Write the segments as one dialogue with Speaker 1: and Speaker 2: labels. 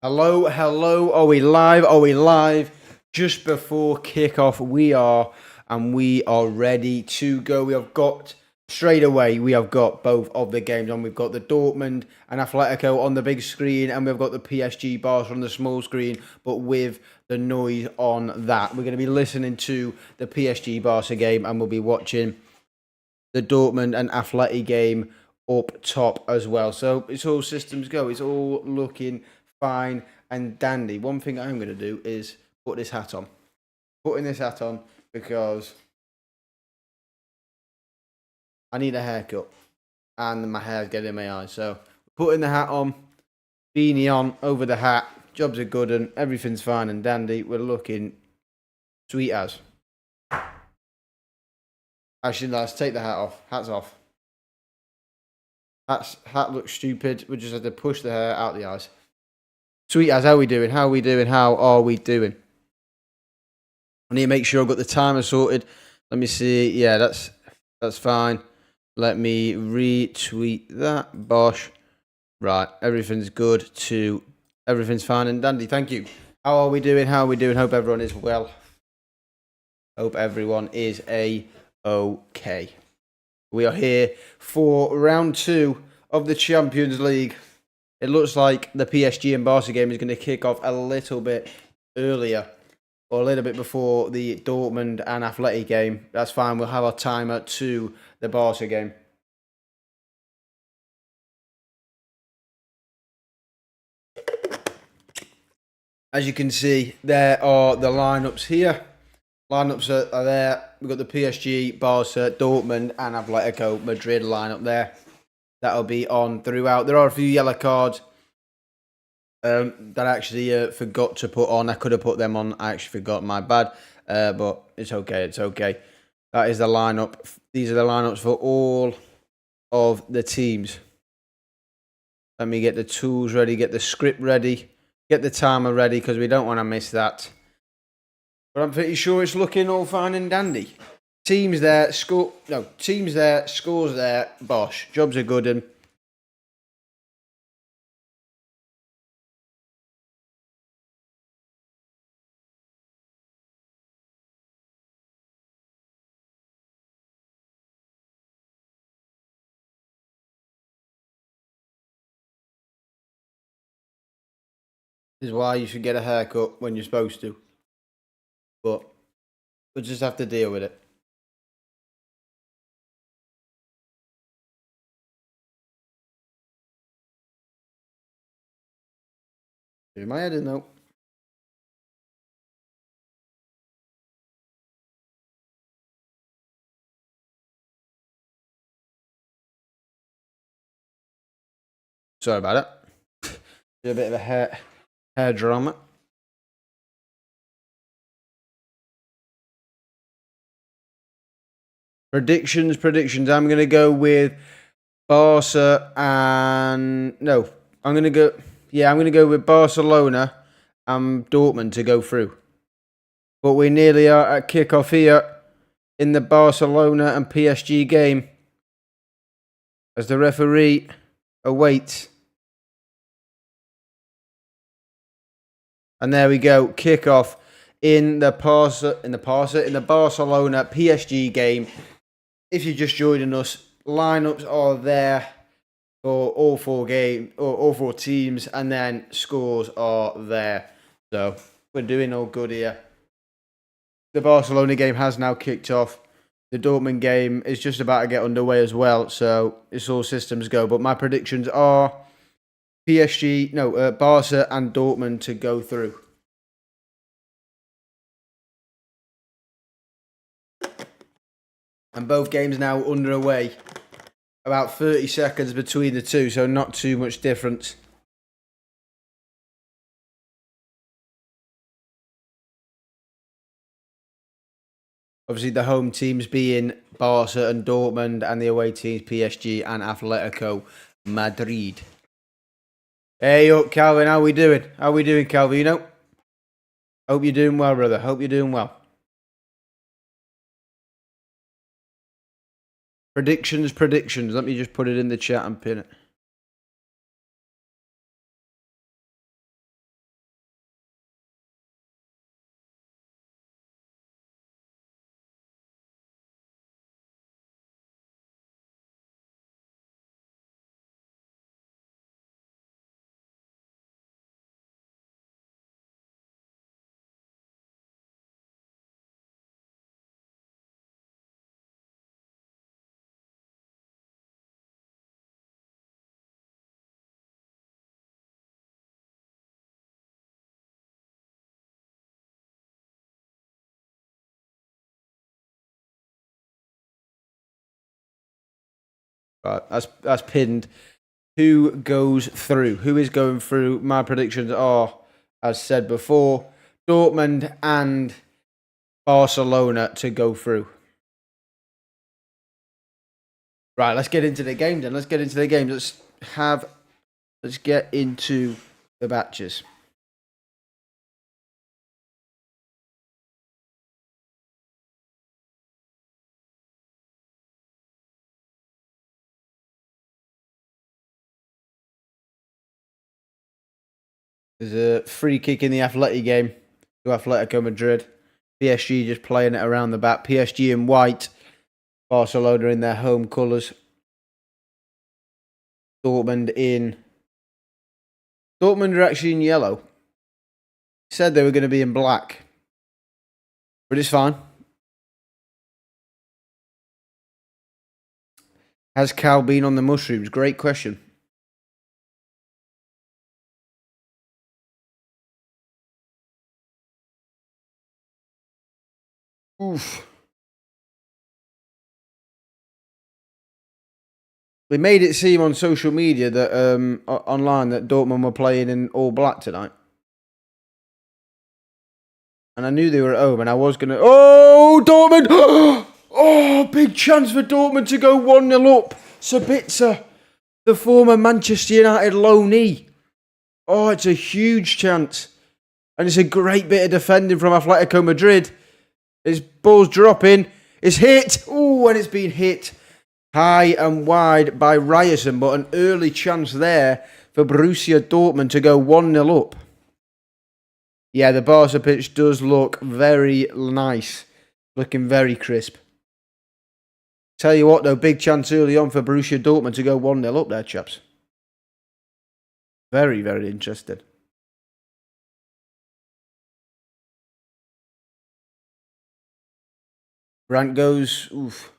Speaker 1: Hello, hello. Are we live? Are we live? Just before kickoff, we are ready to go. We have got both of the games on. We've got the Dortmund and Atletico on the big screen, and we've got the PSG Barca on the small screen, but with the noise on that. We're going to be listening to the PSG Barca game, and we'll be watching the Dortmund and Atleti game up top as well. So it's all systems go. It's all looking fine and dandy. One thing I'm going to do is put this hat on. Putting this hat on because I need a haircut and my hair's getting in my eyes. So putting the hat on, beanie on over the hat. Jobs are good and everything's fine and dandy. We're looking sweet as. Actually, let's take the hat off. Hat's off. Hat looks stupid. We just have to push the hair out the eyes. Sweet as, how are we doing? How are we doing? How are we doing? I need to make sure I've got the timer sorted. Let me see. Yeah, that's fine. Let me retweet that. Bosh. Right, everything's good too. Everything's fine and dandy. Thank you. How are we doing? How are we doing? Hope everyone is well. Hope everyone is okay. We are here for round 2 of the Champions League. It looks like the PSG and Barca game is going to kick off a little bit earlier, or a little bit before the Dortmund and Atleti game. That's fine. We'll have our timer to the Barca game. As you can see, there are the lineups here. Lineups are there. We've got the PSG, Barca, Dortmund, and Atletico Madrid lineup there. That'll be on throughout. There are a few yellow cards that I actually forgot to put on. I could have put them on. I actually forgot. My bad. But it's okay. It's okay. That is the lineup. These are the lineups for all of the teams. Let me get the tools ready, get the script ready, get the timer ready because we don't want to miss that. But I'm pretty sure it's looking all fine and dandy. Teams there, teams there, scores there, bosh. Jobs are good and this is why you should get a haircut when you're supposed to. But we'll just have to deal with it. Do my head in though. Sorry about it. Do a bit of a hair drama. Predictions. I'm going to go with Barca and no. I'm going to go with Barcelona and Dortmund to go through. But we nearly are at kickoff here in the Barcelona and PSG game as the referee awaits. And there we go, kickoff in the Barcelona PSG game. If you're just joining us, lineups are there for all 4 teams, and then scores are there. So we're doing all good here. The Barcelona game has now kicked off. The Dortmund game is just about to get underway as well, so it's all systems go. But my predictions are Barca and Dortmund to go through. And both games now underway. About 30 seconds between the two, so not too much difference. Obviously, the home teams being Barca and Dortmund, and the away teams PSG and Atletico Madrid. Hey up, Calvin. How we doing? How we doing, Calvino? Hope you're doing well, brother. Hope you're doing well. Predictions. Let me just put it in the chat and pin it. Right, that's pinned. Who goes through? Who is going through? My predictions are, as said before, Dortmund and Barcelona to go through. Right, let's get into the game then. Let's get into the game. Let's get into the batches. There's a free kick in the Athletic game to Atletico Madrid. PSG just playing it around the back. PSG in white. Barcelona in their home colours. Dortmund are actually in yellow. Said they were going to be in black. But it's fine. Has Cal been on the mushrooms? Great question. Oof. They made it seem on social media that online that Dortmund were playing in all black tonight. And I knew they were at home and I was going to... Oh, Dortmund! Oh, big chance for Dortmund to go 1-0 up. Sabitzer, the former Manchester United loanee. Oh, it's a huge chance. And it's a great bit of defending from Atletico Madrid. His ball's dropping. It's hit. Oh, and it's been hit high and wide by Ryerson. But an early chance there for Borussia Dortmund to go 1-0 up. Yeah, the Barca pitch does look very nice. Looking very crisp. Tell you what, though, big chance early on for Borussia Dortmund to go 1-0 up there, chaps. Very, very interesting. Brandt goes, oof.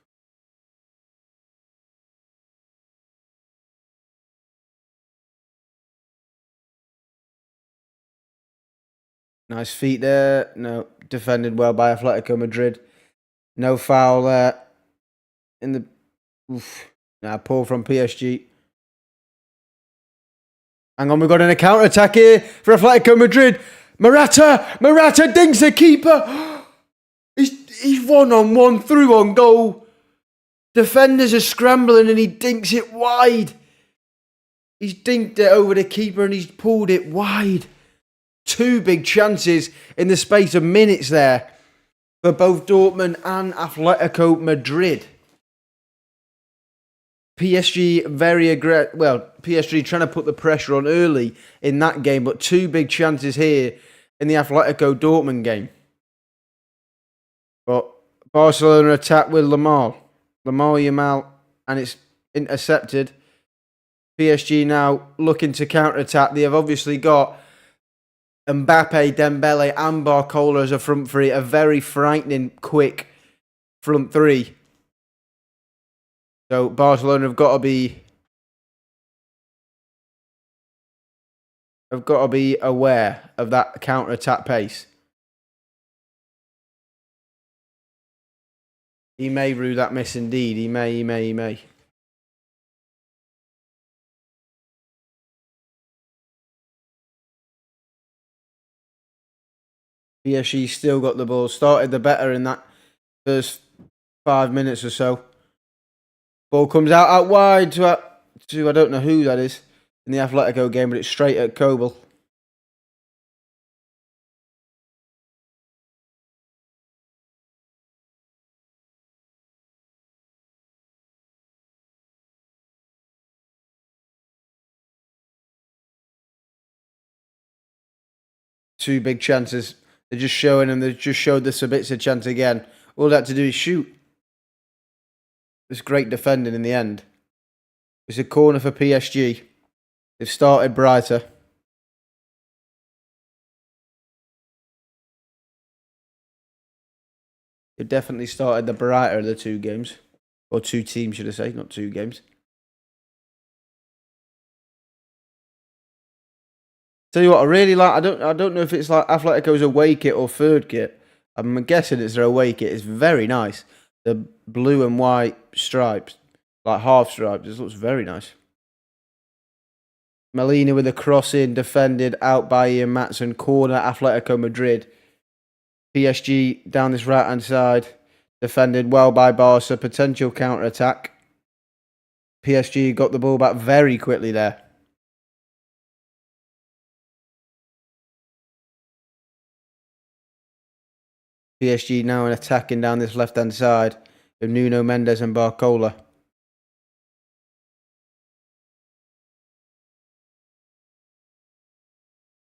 Speaker 1: Nice feet there. No, defended well by Atletico Madrid. No foul there. In the... Oof. Now, pull from PSG. Hang on, we've got a counter-attack here for Atletico Madrid. Morata dinks the keeper. He's one-on-one through on goal. Defenders are scrambling and he dinks it wide. He's dinked it over the keeper and he's pulled it wide. Two big chances in the space of minutes there for both Dortmund and Atletico Madrid. PSG very aggressive. Well, PSG trying to put the pressure on early in that game, but two big chances here in the Atletico Dortmund game. But Barcelona attack with Lamar Yamal, and it's intercepted. PSG now looking to counter-attack. They have obviously got Mbappe, Dembele and Barcola as a front three. A very frightening, quick front three. So Barcelona have got to be aware of that counter-attack pace. He may rue that miss indeed. He may. PSG still got the ball. Started the better in that first 5 minutes or so. Ball comes out wide to I don't know who that is in the Atletico game, but it's straight at Kobel. Two big chances. They're just showing them. They just showed the Sabitzer chance again. All they had to do is shoot. It's great defending in the end. It's a corner for PSG. They've started brighter. They've definitely started the brighter of the two games. Or two teams, should I say, not two games. Tell you what, I really like. I don't know if it's like Atletico's away kit or third kit. I'm guessing it's their away kit. It's very nice. The blue and white stripes. like half stripe. This looks very nice. Molina with a cross in, defended out by Ian Matson. Corner, Atletico Madrid. PSG down this right hand side, defended well by Barca. Potential counter attack. PSG got the ball back very quickly there. PSG now attacking down this left hand side with Nuno Mendes and Barcola.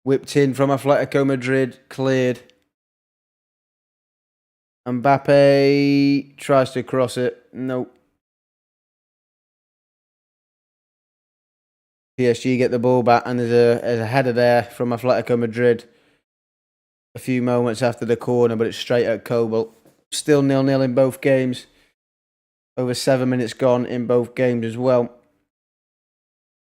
Speaker 1: Whipped in from Atletico Madrid, cleared. Mbappe tries to cross it. Nope. PSG get the ball back, and there's a header there from Atletico Madrid a few moments after the corner, but it's straight at Cobalt. Still 0-0 in both games. Over 7 minutes gone in both games as well.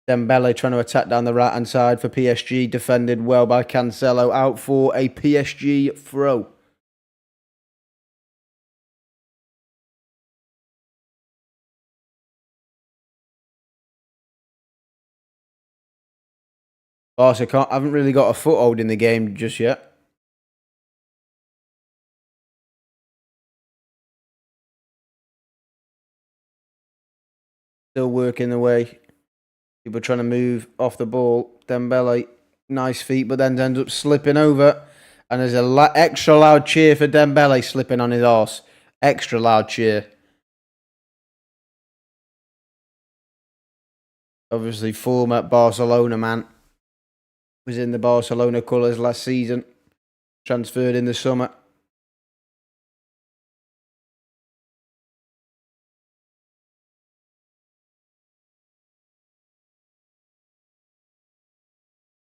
Speaker 1: Dembele trying to attack down the right-hand side for PSG. Defended well by Cancelo. Out for a PSG throw. Barca haven't really got a foothold in the game just yet. Still working the way. People trying to move off the ball. Dembele, nice feet, but then ends up slipping over. And there's an extra loud cheer for Dembele slipping on his arse. Extra loud cheer. Obviously, former Barcelona man. Was in the Barcelona colours last season. Transferred in the summer.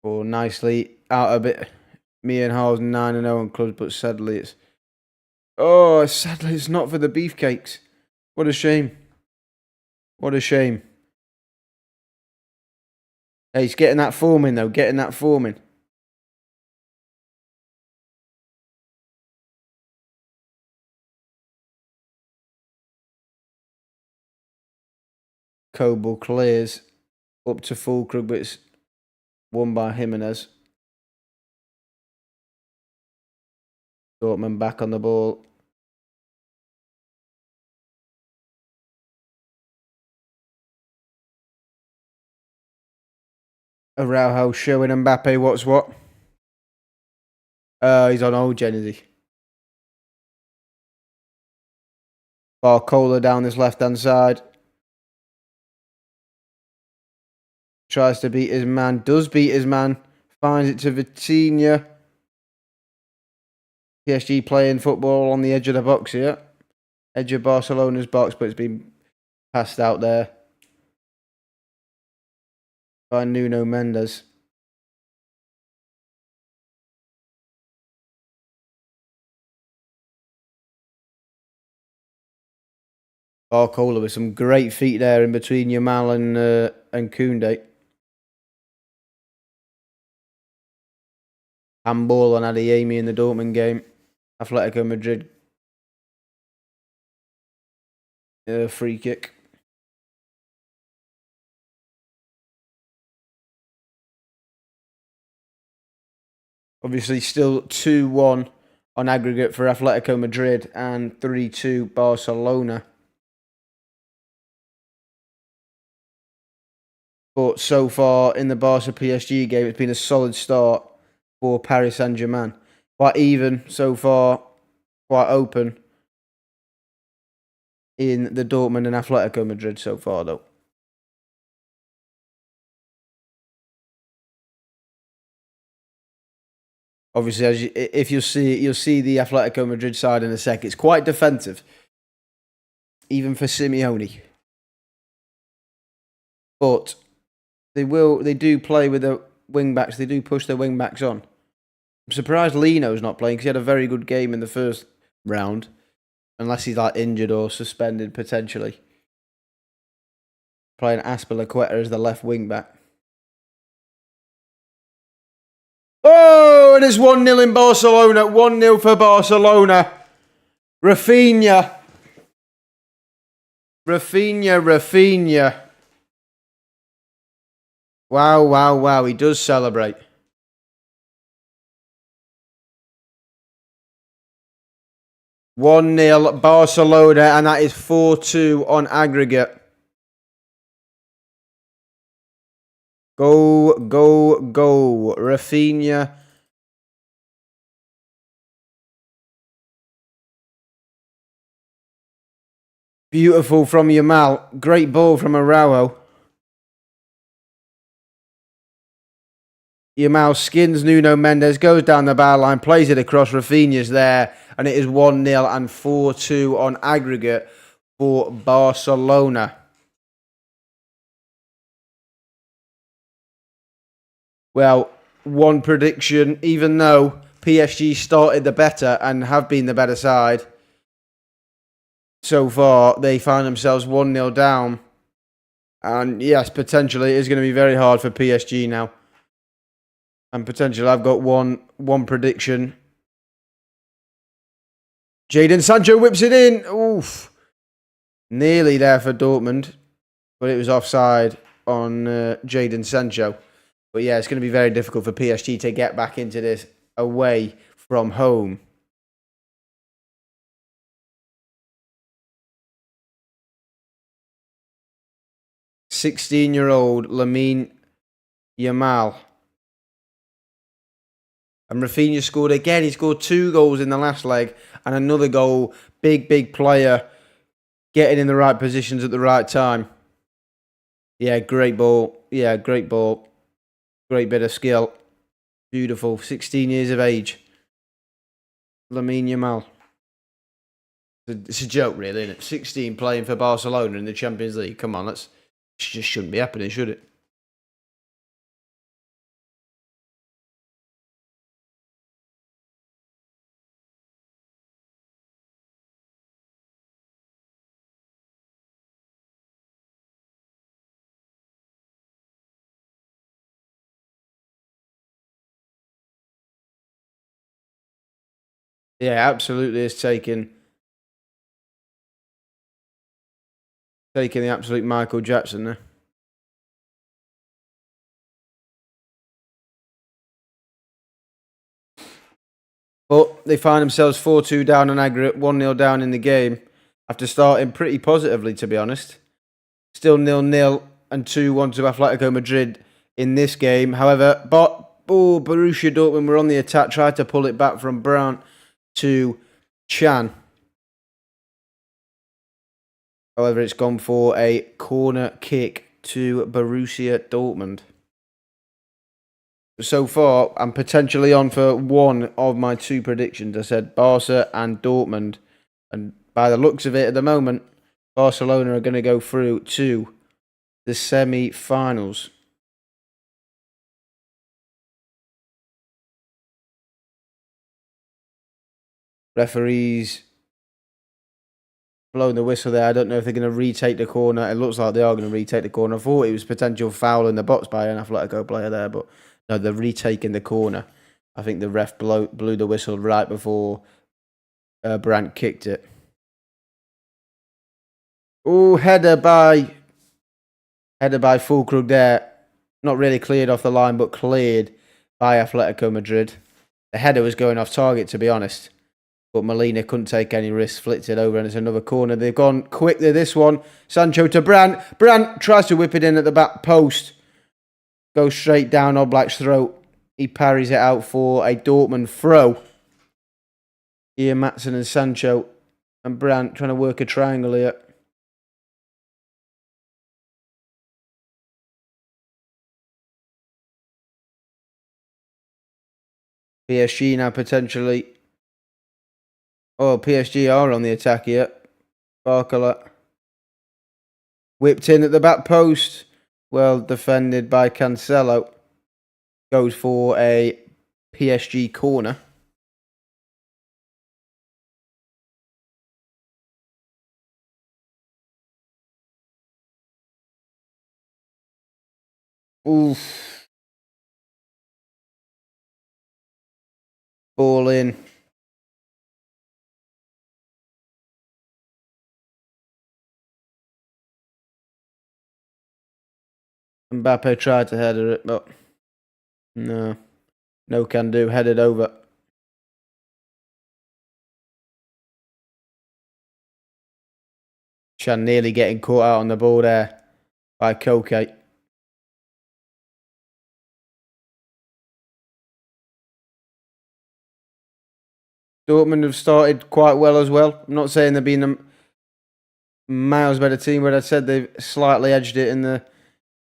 Speaker 1: Oh, nicely out a bit. Me and Hall's 9-0 on clubs, but sadly it's not for the beefcakes. What a shame. What a shame. Hey, he's getting that form in though. Getting that form in. Coble clears up to Fulkrug, but it's won by Jimenez. Dortmund back on the ball. Araujo showing Mbappe what's what. He's on old gen, is he? Barcola down this left-hand side. Tries to beat his man. Does beat his man. Finds it to Vitinha. PSG playing football on the edge of the box here. Edge of Barcelona's box, but it's been passed out there by Nuno Mendes. Barcola with some great feet there in between Yamal and Koundé. Handball on Adeyemi in the Dortmund game. Atletico Madrid. Free kick. Obviously still 2-1 on aggregate for Atletico Madrid and 3-2 Barcelona. But so far in the Barca PSG game, it's been a solid start for Paris Saint-Germain. Quite even so far, quite open in the Dortmund and Atletico Madrid so far, though. Obviously, if you'll see the Atletico Madrid side in a sec. It's quite defensive, even for Simeone. But they do play with the wing backs. They do push their wing backs on. I'm surprised Lino's not playing because he had a very good game in the first round, unless he's like injured or suspended potentially. Playing Quater as the left wing back. Oh, it is 1-0 in Barcelona. 1-0 for Barcelona. Rafinha Rafinha. Wow. He does celebrate. 1-0 Barcelona, and that is 4-2 on aggregate. Go. Rafinha. Beautiful from Yamal. Great ball from Araujo. Yamal skins Nuno Mendes, goes down the byline, plays it across. Rafinha's there, and it is 1-0 and 4-2 on aggregate for Barcelona. Well, one prediction, even though PSG started the better and have been the better side so far, they find themselves 1-0 down. And yes, potentially it is going to be very hard for PSG now. And potentially I've got one prediction. Jadon Sancho whips it in. Oof. Nearly there for Dortmund, but it was offside on Jadon Sancho. But yeah, it's going to be very difficult for PSG to get back into this away from home. "16-year-old Lamine Yamal." And Rafinha scored again. He scored 2 goals in the last leg and another goal. Big player getting in the right positions at the right time. Yeah, great ball. Great ball. Great bit of skill. Beautiful. 16 years of age. Lamine Yamal. It's a joke, really, isn't it? 16 playing for Barcelona in the Champions League. Come on, it just shouldn't be happening, should it? Yeah, absolutely. It's taking the absolute Michael Jackson there. But they find themselves 4-2 down on aggregate, 1-0 down in the game after starting pretty positively, to be honest. Still 0-0 and 2-1 to Atletico Madrid in this game. However, Borussia Dortmund were on the attack, tried to pull it back from Brandt to Chan. However, it's gone for a corner kick to Borussia Dortmund. So far, I'm potentially on for one of my 2 predictions. I said Barca and Dortmund. And by the looks of it at the moment, Barcelona are going to go through to the semi-finals. Referees blowing the whistle there. I don't know if they're going to retake the corner. It looks like they are going to retake the corner. I thought it was potential foul in the box by an Atletico player there, but no, they're retaking the corner. I think the ref blew the whistle right before Brandt kicked it. Oh, header by Fulkrug there. Not really cleared off the line, but cleared by Atletico Madrid. The header was going off target, to be honest. But Molina couldn't take any risks, flicked it over, and it's another corner. They've gone quick there, this one. Sancho to Brandt. Brandt tries to whip it in at the back post. Goes straight down Oblak's throat. He parries it out for a Dortmund throw. Here, Matson and Sancho and Brandt trying to work a triangle here. PSG now potentially. Oh, PSG are on the attack here. Barcola. Whipped in at the back post. Well defended by Cancelo. Goes for a PSG corner. Oof. Ball in. Mbappe tried to header it, but no. No can do. Headed over. Chan nearly getting caught out on the ball there by Koke. Dortmund have started quite well as well. I'm not saying they've been a miles better team, but I said they've slightly edged it in the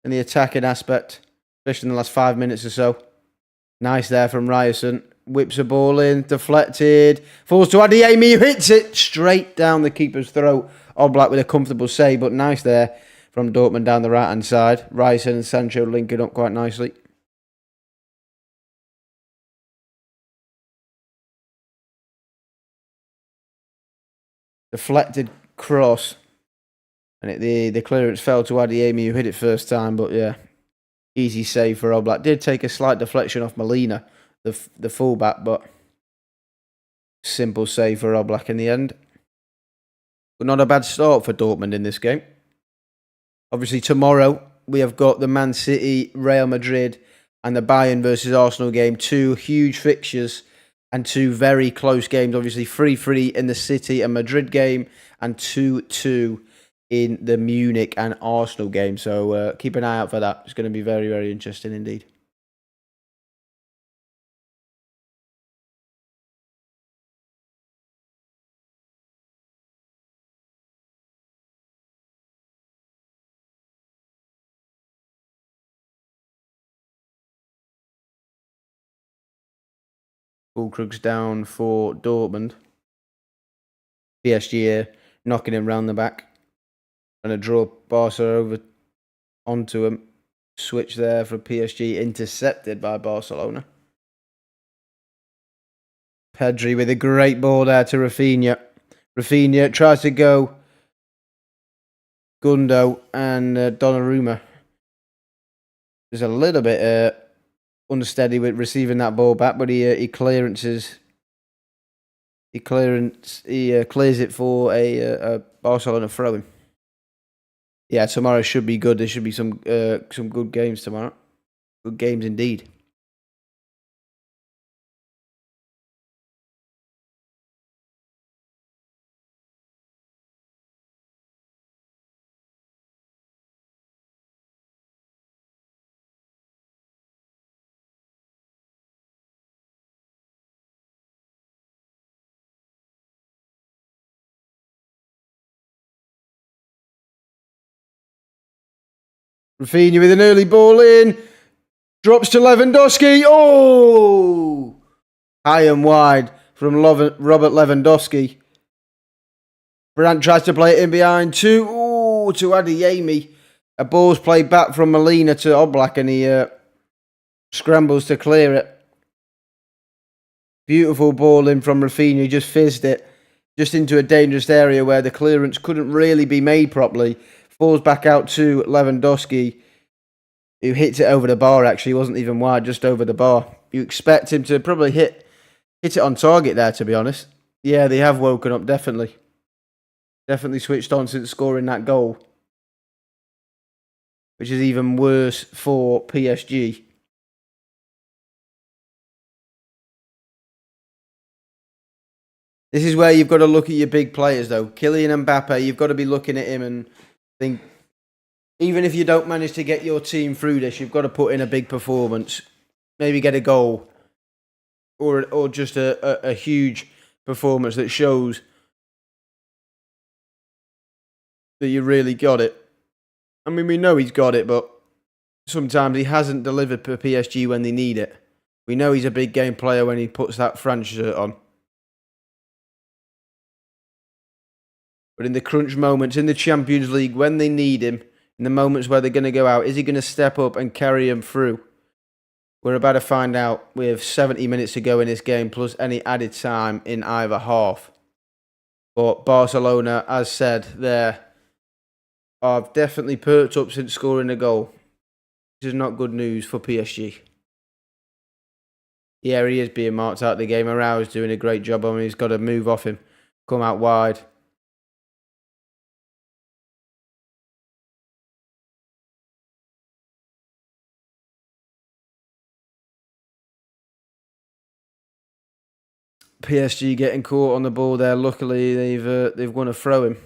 Speaker 1: attacking aspect, especially in the last 5 minutes or so. Nice there from Ryerson. Whips a ball in, deflected, falls to Adeyemi, who hits it straight down the keeper's throat. Oblak with a comfortable save, but nice there from Dortmund down the right-hand side. Ryerson and Sancho linking up quite nicely. Deflected cross. And the clearance fell to Adeyemi, who hit it first time, but yeah, easy save for Oblak. Did take a slight deflection off Molina, the fullback, but simple save for Oblak in the end. But not a bad start for Dortmund in this game. Obviously, tomorrow we have got the Man City, Real Madrid, and the Bayern versus Arsenal game. 2 huge fixtures and 2 very close games. Obviously, 3-3 in the City and Madrid game, and 2-2 in the Munich and Arsenal game. So keep an eye out for that. It's going to be very, very interesting indeed. Fulkrug's down for Dortmund. PSG here, knocking him round the back. And a draw Barca over onto him. Switch there for PSG, intercepted by Barcelona. Pedri with a great ball there to Rafinha. Rafinha tries to go Gundo and Donnarumma. There's a little bit unsteady with receiving that ball back, but he clearances. He clears it for a Barcelona throw-in. Yeah, tomorrow should be good. There should be some good games tomorrow. Good games indeed. Rafinha with an early ball in. Drops to Lewandowski. Oh! High and wide from Robert Lewandowski. Brandt tries to play it in behind to Adeyemi. A ball's played back from Molina to Oblak, and he scrambles to clear it. Beautiful ball in from Rafinha. Just fizzed it just into a dangerous area where the clearance couldn't really be made properly. Falls back out to Lewandowski, who hits it over the bar. Actually, he wasn't even wide, just over the bar. You expect him to probably hit it on target there, to be honest. Yeah, they have woken up, definitely. Definitely switched on since scoring that goal, which is even worse for PSG. This is where you've got to look at your big players, though. Kylian Mbappe, you've got to be looking at him and think, even if you don't manage to get your team through this, you've got to put in a big performance. Maybe get a goal or just a huge performance that shows that you really got it. I mean, we know he's got it, but sometimes he hasn't delivered for PSG when they need it. We know he's a big game player when he puts that France shirt on. But in the crunch moments, in the Champions League, when they need him, in the moments where they're going to go out, is he going to step up and carry them through? We're about to find out with 70 minutes to go in this game, plus any added time in either half. But Barcelona, as said, have definitely perked up since scoring a goal. This is not good news for PSG. Yeah, he is being marked out of the game. Arau's doing a great job on him. He's got to move off him, come out wide. PSG getting caught on the ball there. Luckily, they've won a throw-in.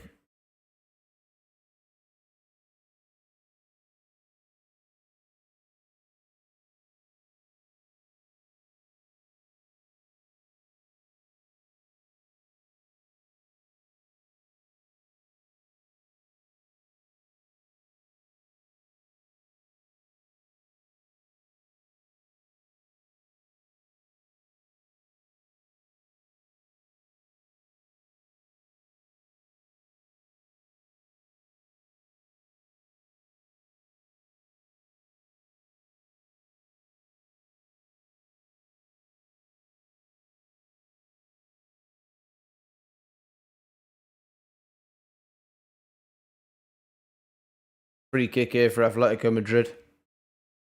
Speaker 1: Free kick here for Atletico Madrid.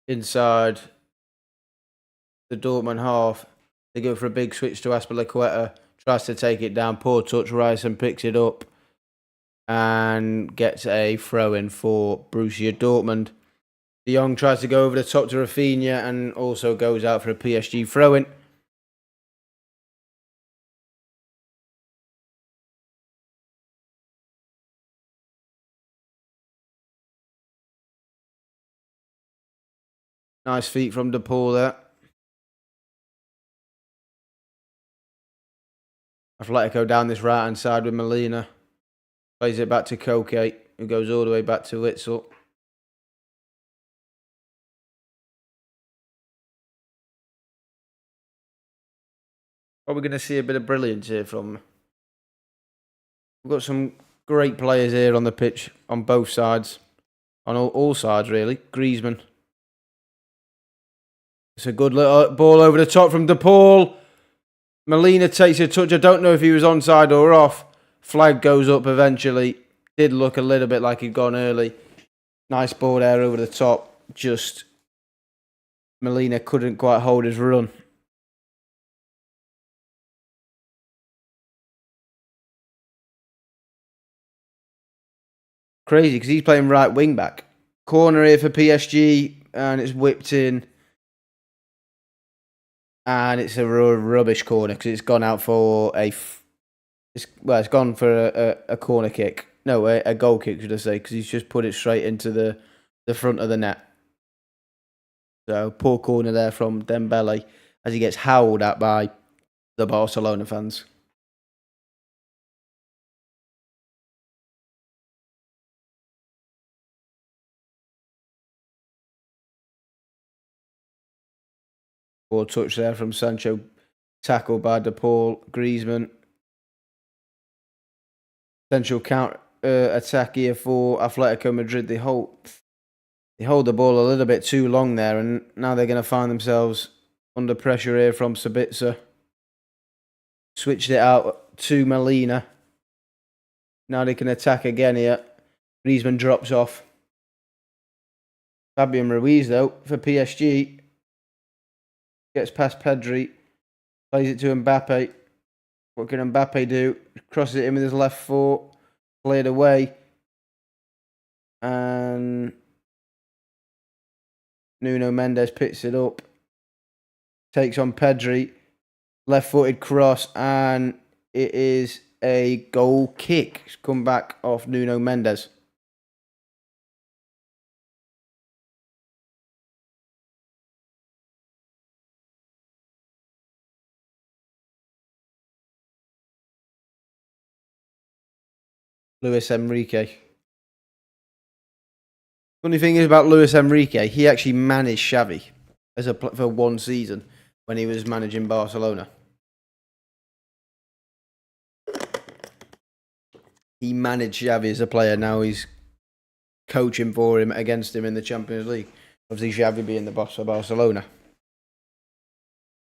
Speaker 1: Inside the Dortmund half. They go for a big switch to Azpilicueta. Tries to take it down. Poor touch. Ryerson picks it up. And gets a throw-in for Borussia Dortmund. De Jong tries to go over the top to Rafinha and also goes out for a PSG throw-in. Nice feet from De Paul there. Atletico down this right-hand side with Molina. Plays it back to Koke, who goes all the way back to Witsel. Are we going to see a bit of brilliance here from? We've got some great players here on the pitch on both sides. On all sides, really. Griezmann. It's a good little ball over the top from De Paul. Molina takes a touch. I don't know if he was onside or off. Flag goes up eventually. Did look a little bit like he'd gone early. Nice ball there over the top. Just Molina couldn't quite hold his run. Crazy because he's playing right wing back. Corner here for PSG and it's whipped in. And it's a rubbish corner because it's gone out for it's gone for a corner kick. No, a goal kick, should I say, because he's just put it straight into the front of the net. So, poor corner there from Dembele as he gets howled at by the Barcelona fans. Poor touch there from Sancho. Tackled by De Paul. Griezmann. Central counter attack here for Atletico Madrid. They hold the ball a little bit too long there, and now they're going to find themselves under pressure here from Sabitzer. Switched it out to Molina. Now they can attack again here. Griezmann drops off. Fabian Ruiz, though, for PSG. Gets past Pedri. Plays it to Mbappe. What can Mbappe do? Crosses it in with his left foot. Played away. And Nuno Mendes picks it up. Takes on Pedri. Left-footed cross. And it is a goal kick. It's come back off Nuno Mendes. Luis Enrique. Funny thing is about Luis Enrique, he actually managed Xavi for one season when he was managing Barcelona. He managed Xavi as a player. Now he's coaching for him against him in the Champions League. Obviously, Xavi being the boss of Barcelona.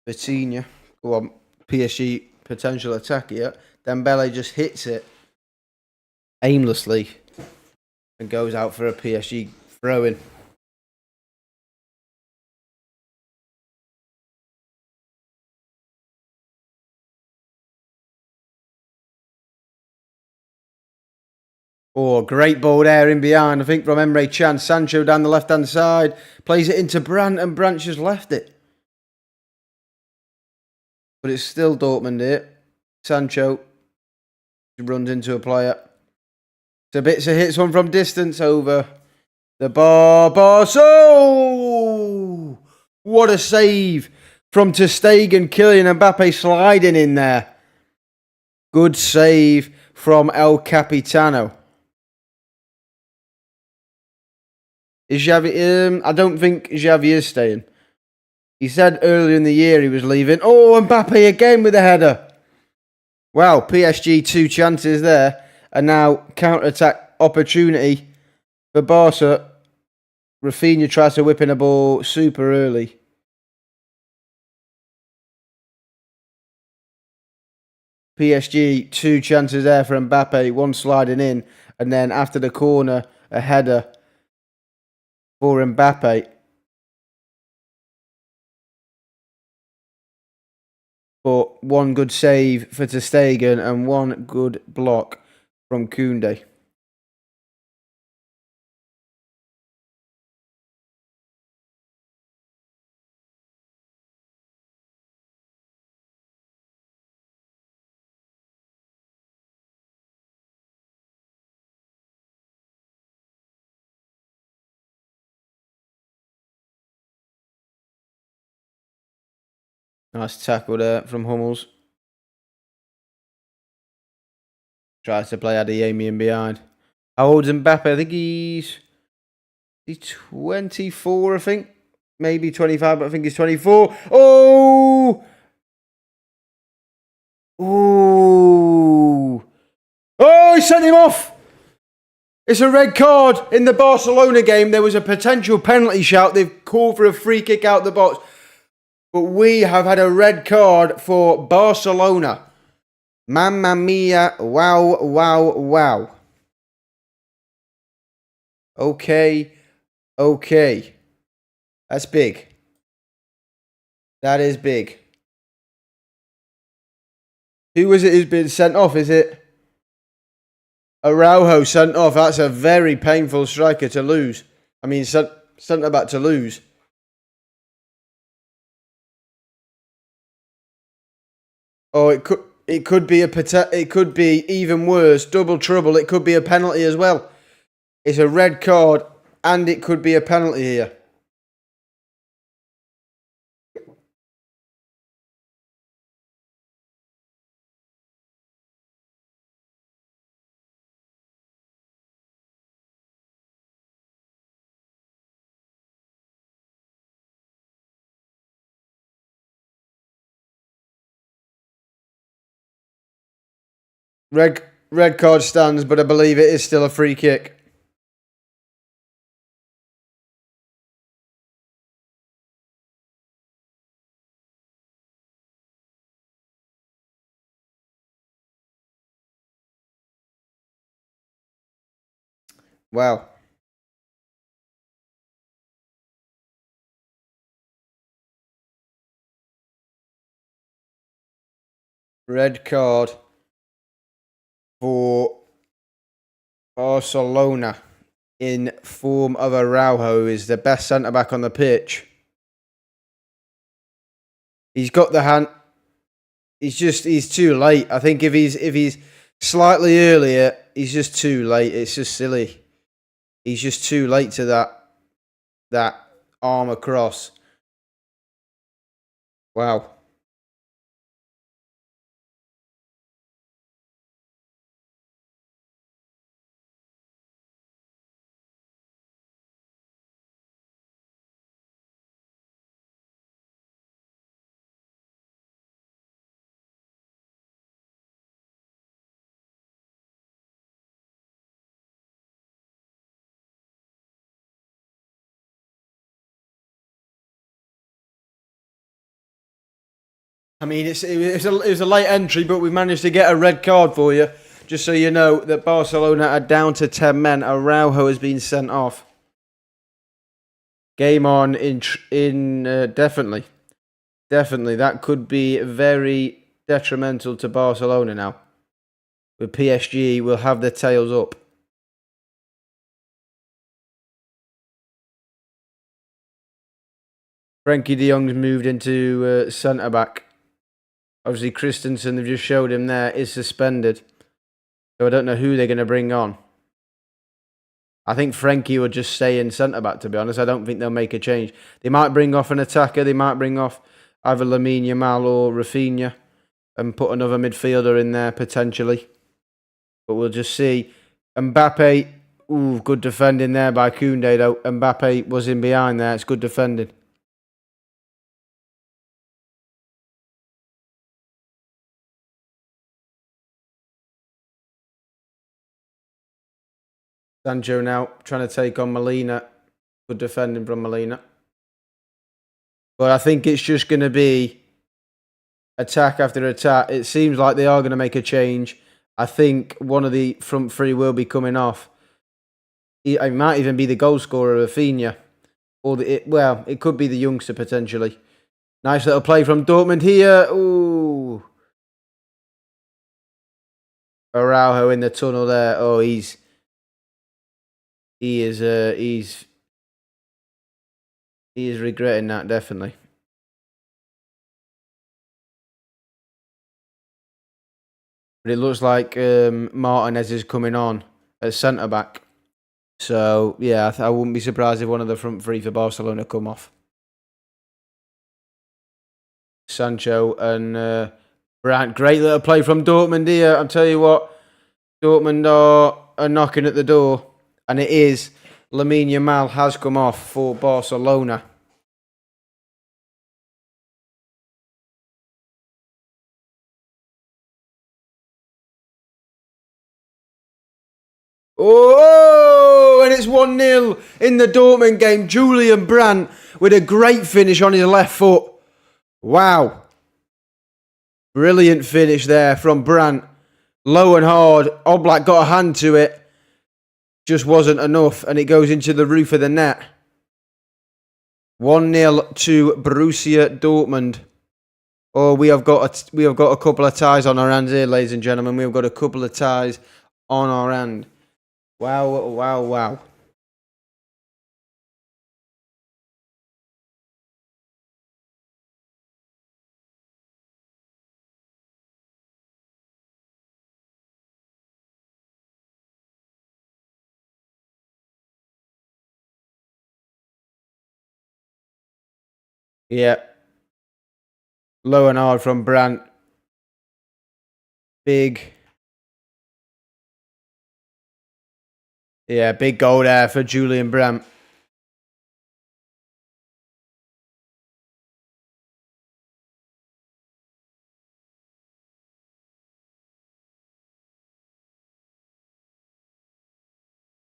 Speaker 1: Vitinha, go on, PSG potential attack here. Dembele just hits it aimlessly and goes out for a PSG throw-in. Oh, great ball there in behind, I think, from Emre Can. Sancho down the left-hand side. Plays it into Brandt, and Brandt just left it. But it's still Dortmund here. Sancho runs into a player. Sabitzer hits one from distance over the bar. So what a save from Ter Stegen. Kylian Mbappe sliding in there. Good save from El Capitano. Is Xavi? I don't think Xavi is staying. He said earlier in the year he was leaving. Oh, Mbappe again with a header. Wow, PSG 2 chances there. And now counter-attack opportunity for Barca. Rafinha tries to whip in a ball super early. PSG 2 chances there for Mbappe. One sliding in. And then after the corner, a header for Mbappe. But one good save for Ter Stegen and one good block from Koundé. Nice tackle there from Hummels. Tries to play Adeyemi in behind. How old's Mbappe? I think he's 24, I think. Maybe 25, but I think he's 24. Oh! Ooh! Oh, he sent him off! It's a red card in the Barcelona game. There was a potential penalty shout. They've called for a free kick out the box. But we have had a red card for Barcelona. Mamma mia. Wow, wow, wow. Okay. That's big. That is big. Who was it who's been sent off? Is it Araujo sent off? That's a very painful striker to lose. I mean, centre back to lose. Oh, it could be even worse. Double trouble. It could be a penalty as well. It's a red card, and it could be a penalty here. Red card stands, but I believe it is still a free kick. Wow. Red card for Barcelona in form of Araujo, who is the best centre back on the pitch. He's got the hand. He's too late. I think if he's slightly earlier, he's just too late. It's just silly. He's just too late to that arm across. Wow. I mean, it was a late entry, but we managed to get a red card for you. Just so you know that Barcelona are down to 10 men. Araujo has been sent off. Game on in definitely. That could be very detrimental to Barcelona now. With PSG will have their tails up. Frenkie de Jong's moved into centre back. Obviously, Christensen, they've just showed him there, is suspended. So I don't know who they're going to bring on. I think Frankie will just stay in centre-back, to be honest. I don't think they'll make a change. They might bring off an attacker. They might bring off either Lamine Yamal or Rafinha and put another midfielder in there, potentially. But we'll just see. Mbappe, ooh, good defending there by Koundé, though. Mbappe was in behind there. It's good defending. Sancho now trying to take on Molina. Good defending from Molina. But I think it's just going to be attack after attack. It seems like they are going to make a change. I think one of the front three will be coming off. It might even be the goal scorer, Rafinha. Or it could be the youngster potentially. Nice little play from Dortmund here. Ooh. Araujo in the tunnel there. Oh, he is regretting that, definitely. But it looks like Martinez is coming on at centre back. So yeah, I wouldn't be surprised if one of the front three for Barcelona come off. Sancho and Brandt. Great little play from Dortmund here. I'll tell you what, Dortmund are knocking at the door. And it is Lamine Yamal has come off for Barcelona. Oh, and it's 1-0 in the Dortmund game. Julian Brandt with a great finish on his left foot. Wow. Brilliant finish there from Brandt. Low and hard. Oblak got a hand to it. Just wasn't enough, and it goes into the roof of the net. 1-0 to Borussia Dortmund. Oh, we have got a couple of ties on our hands here, ladies and gentlemen. We have got a couple of ties on our hand. Wow, wow, wow. Yeah. Low and hard from Brandt. Big. Yeah, big goal there for Julian Brandt.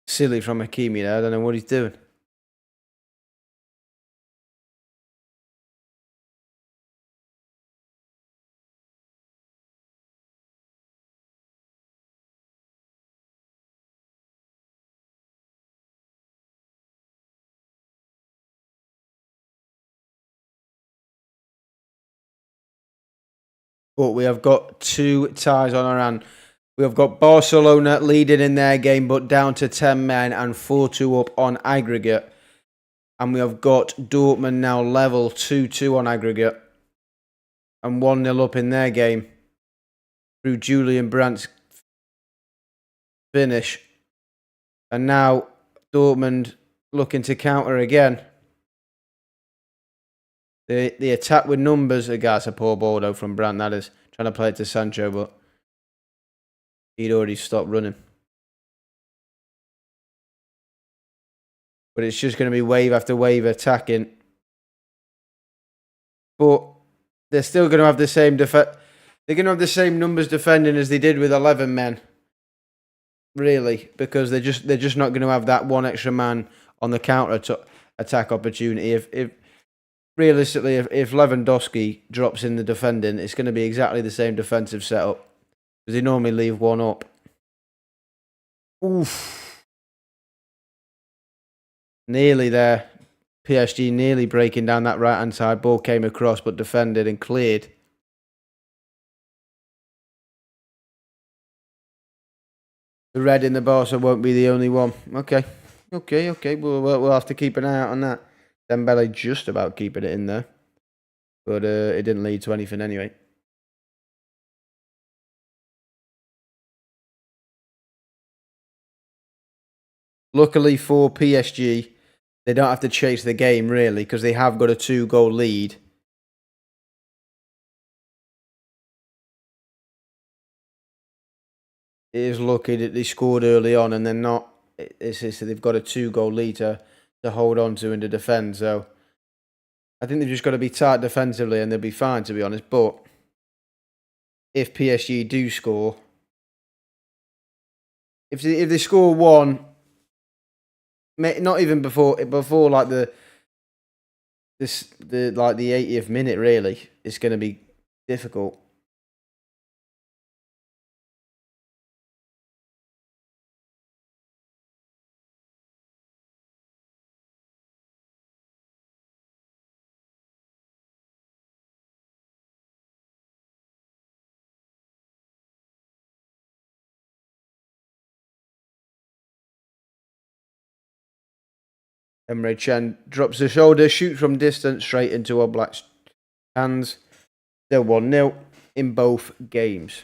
Speaker 1: Silly from Hakimi there. I don't know what he's doing. But we have got two ties on our hand. We have got Barcelona leading in their game, but down to 10 men and 4-2 up on aggregate. And we have got Dortmund now level 2-2 on aggregate. And 1-0 up in their game through Julian Brandt's finish. And now Dortmund looking to counter again. The attack with numbers, that's a poor ball though from Brandt, that is. Trying to play it to Sancho, but he'd already stopped running. But it's just going to be wave after wave attacking. But they're still going to have the same they're going to have the same numbers defending as they did with 11 men. Really, because they're just not going to have that one extra man on the counter attack opportunity. If realistically, if Lewandowski drops in the defending, it's going to be exactly the same defensive setup because they normally leave one up. Oof. Nearly there. PSG nearly breaking down that right-hand side. Ball came across but defended and cleared. The red in the Barca won't be the only one. Okay. We'll have to keep an eye out on that. Dembele just about keeping it in there. But it didn't lead to anything anyway. Luckily for PSG, they don't have to chase the game, really, because they have got a 2-goal lead. It is lucky that they scored early on and they're not. They've got a 2-goal lead to hold on to and to defend. So I think they've just got to be tight defensively and they'll be fine, to be honest. But if PSG do score, if they score one, not even before like the 80th minute, really, it's going to be difficult. Emre Can drops the shoulder, shoots from distance straight into Oblak's hands. They're 1-0 in both games.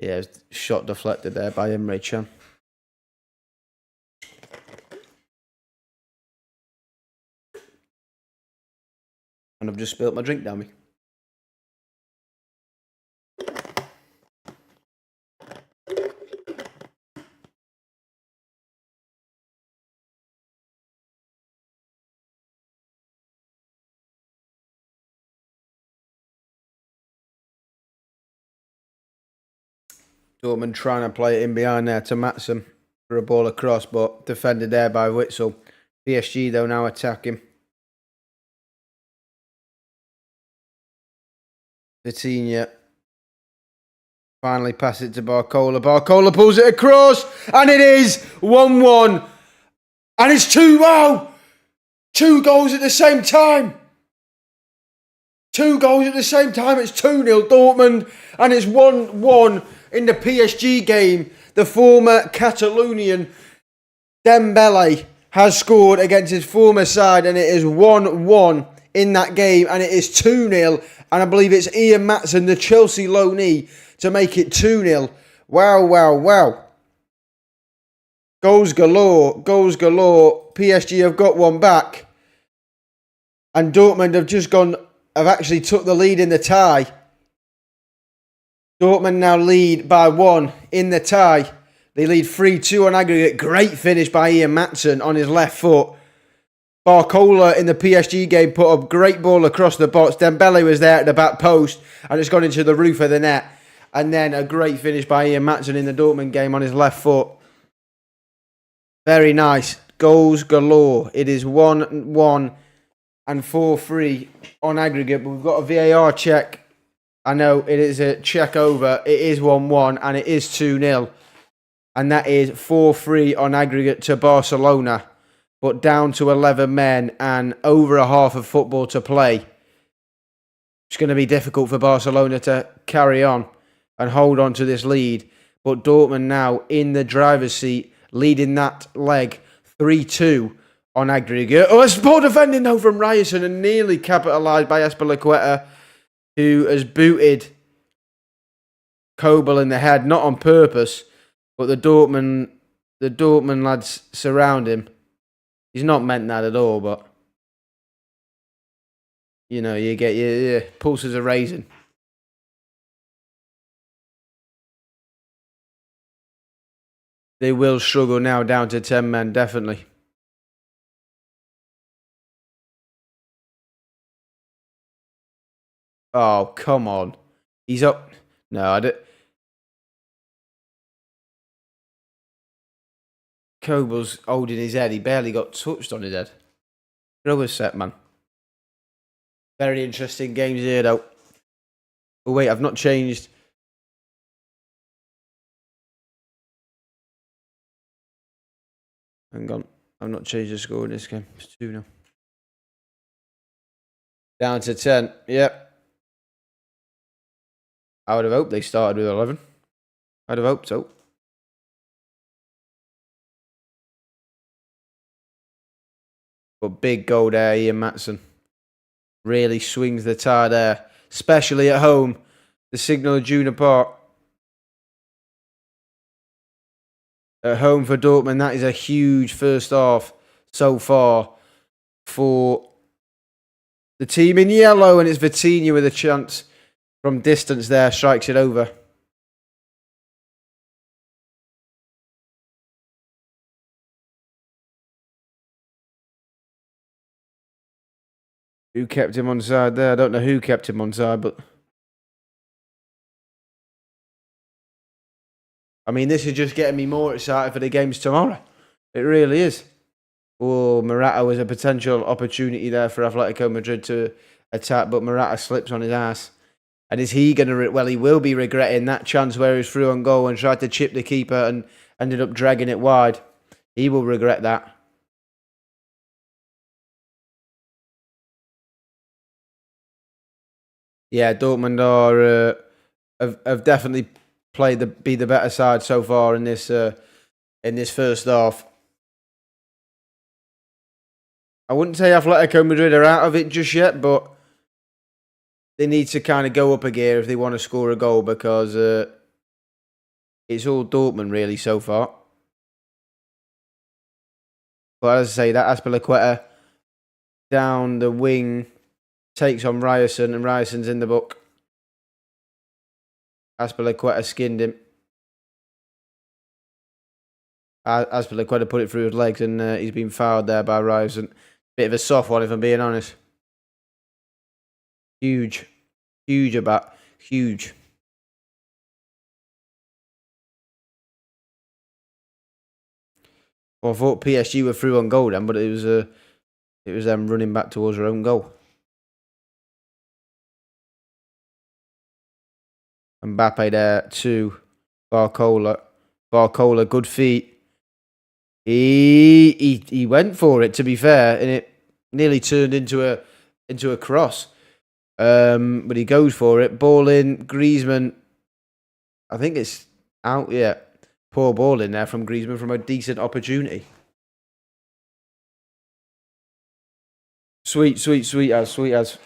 Speaker 1: Yeah, shot deflected there by Emre Can. And I've just spilt my drink down me. Dortmund trying to play it in behind there to Matson for a ball across, but defended there by Witsel. PSG, though, now attacking. Vitinha finally passes it to Barcola. Barcola pulls it across, and it is 1-1. And it's 2-0. 2 goals at the same time. 2 goals at the same time. It's 2-0 Dortmund, and it's 1-1 in the PSG game. The former Catalonian Dembele has scored against his former side, and it is 1-1 in that game, and it is 2-0. And I believe it's Ian Matson, the Chelsea loanee, to make it 2-0. Wow, wow, wow. Goals galore, goals galore. PSG have got one back. And Dortmund have actually took the lead in the tie. Dortmund now lead by 1 in the tie. They lead 3-2 on aggregate. Great finish by Ian Matson on his left foot. Barcola in the PSG game put a great ball across the box. Dembele was there at the back post and it's gone into the roof of the net. And then a great finish by Ian Matson in the Dortmund game on his left foot. Very nice. Goals galore. It is 1-1 and 4-3 on aggregate. But we've got a VAR check. I know it is a check over. It is 1-1 and it is 2-0. And that is 4-3 on aggregate to Barcelona. But down to 11 men and over a half of football to play. It's going to be difficult for Barcelona to carry on and hold on to this lead. But Dortmund now in the driver's seat, leading that leg 3-2 on aggregate. Oh, it's poor defending though from Ryerson and nearly capitalised by Quater, who has booted Kobel in the head, not on purpose, but the Dortmund lads surround him. He's not meant that at all, but you know, you get your pulses are raising. They will struggle now down to 10 men, definitely. Oh, come on. He's up. No, I don't. Kobel's holding his head. He barely got touched on his head. Rubber set, man. Very interesting games here, though. Oh, wait, I've not changed. Hang on. I've not changed the score in this game. It's 2-0. Down to 10. Yep. I would have hoped they started with 11. I'd have hoped so. But big goal there, Ian Matson. Really swings the tide there. Especially at home. The Signal Iduna Park. at home for Dortmund. That is a huge first half so far for the team in yellow, and it's Vitinha with a chance from distance there, strikes it over. Who kept him on side there? I don't know who kept him on side, but I mean, this is just getting me more excited for the games tomorrow. It really is. Oh, Morata was a potential opportunity there for Atletico Madrid to attack, but Morata slips on his ass. And is he going to... Well, he will be regretting that chance where he was through on goal and tried to chip the keeper and ended up dragging it wide. He will regret that. Yeah, Dortmund are have definitely be the better side so far in this first half. I wouldn't say Atletico Madrid are out of it just yet, but they need to kind of go up a gear if they want to score a goal, because it's all Dortmund really so far. But as I say, that Azpilicueta down the wing takes on Ryerson, and Ryerson's in the book. Azpilicueta skinned him. Azpilicueta put it through his legs, and he's been fouled there by Ryerson. Bit of a soft one, if I'm being honest. Huge. Huge about. Huge. Well, I thought PSG were through on goal then, but it was them running back towards their own goal. Mbappe there to Barcola. Barcola, good feet. He went for it, to be fair, and it nearly turned into a cross. But he goes for it. Ball in. Griezmann. I think it's out. Yeah, poor ball in there from Griezmann from a decent opportunity. Sweet as.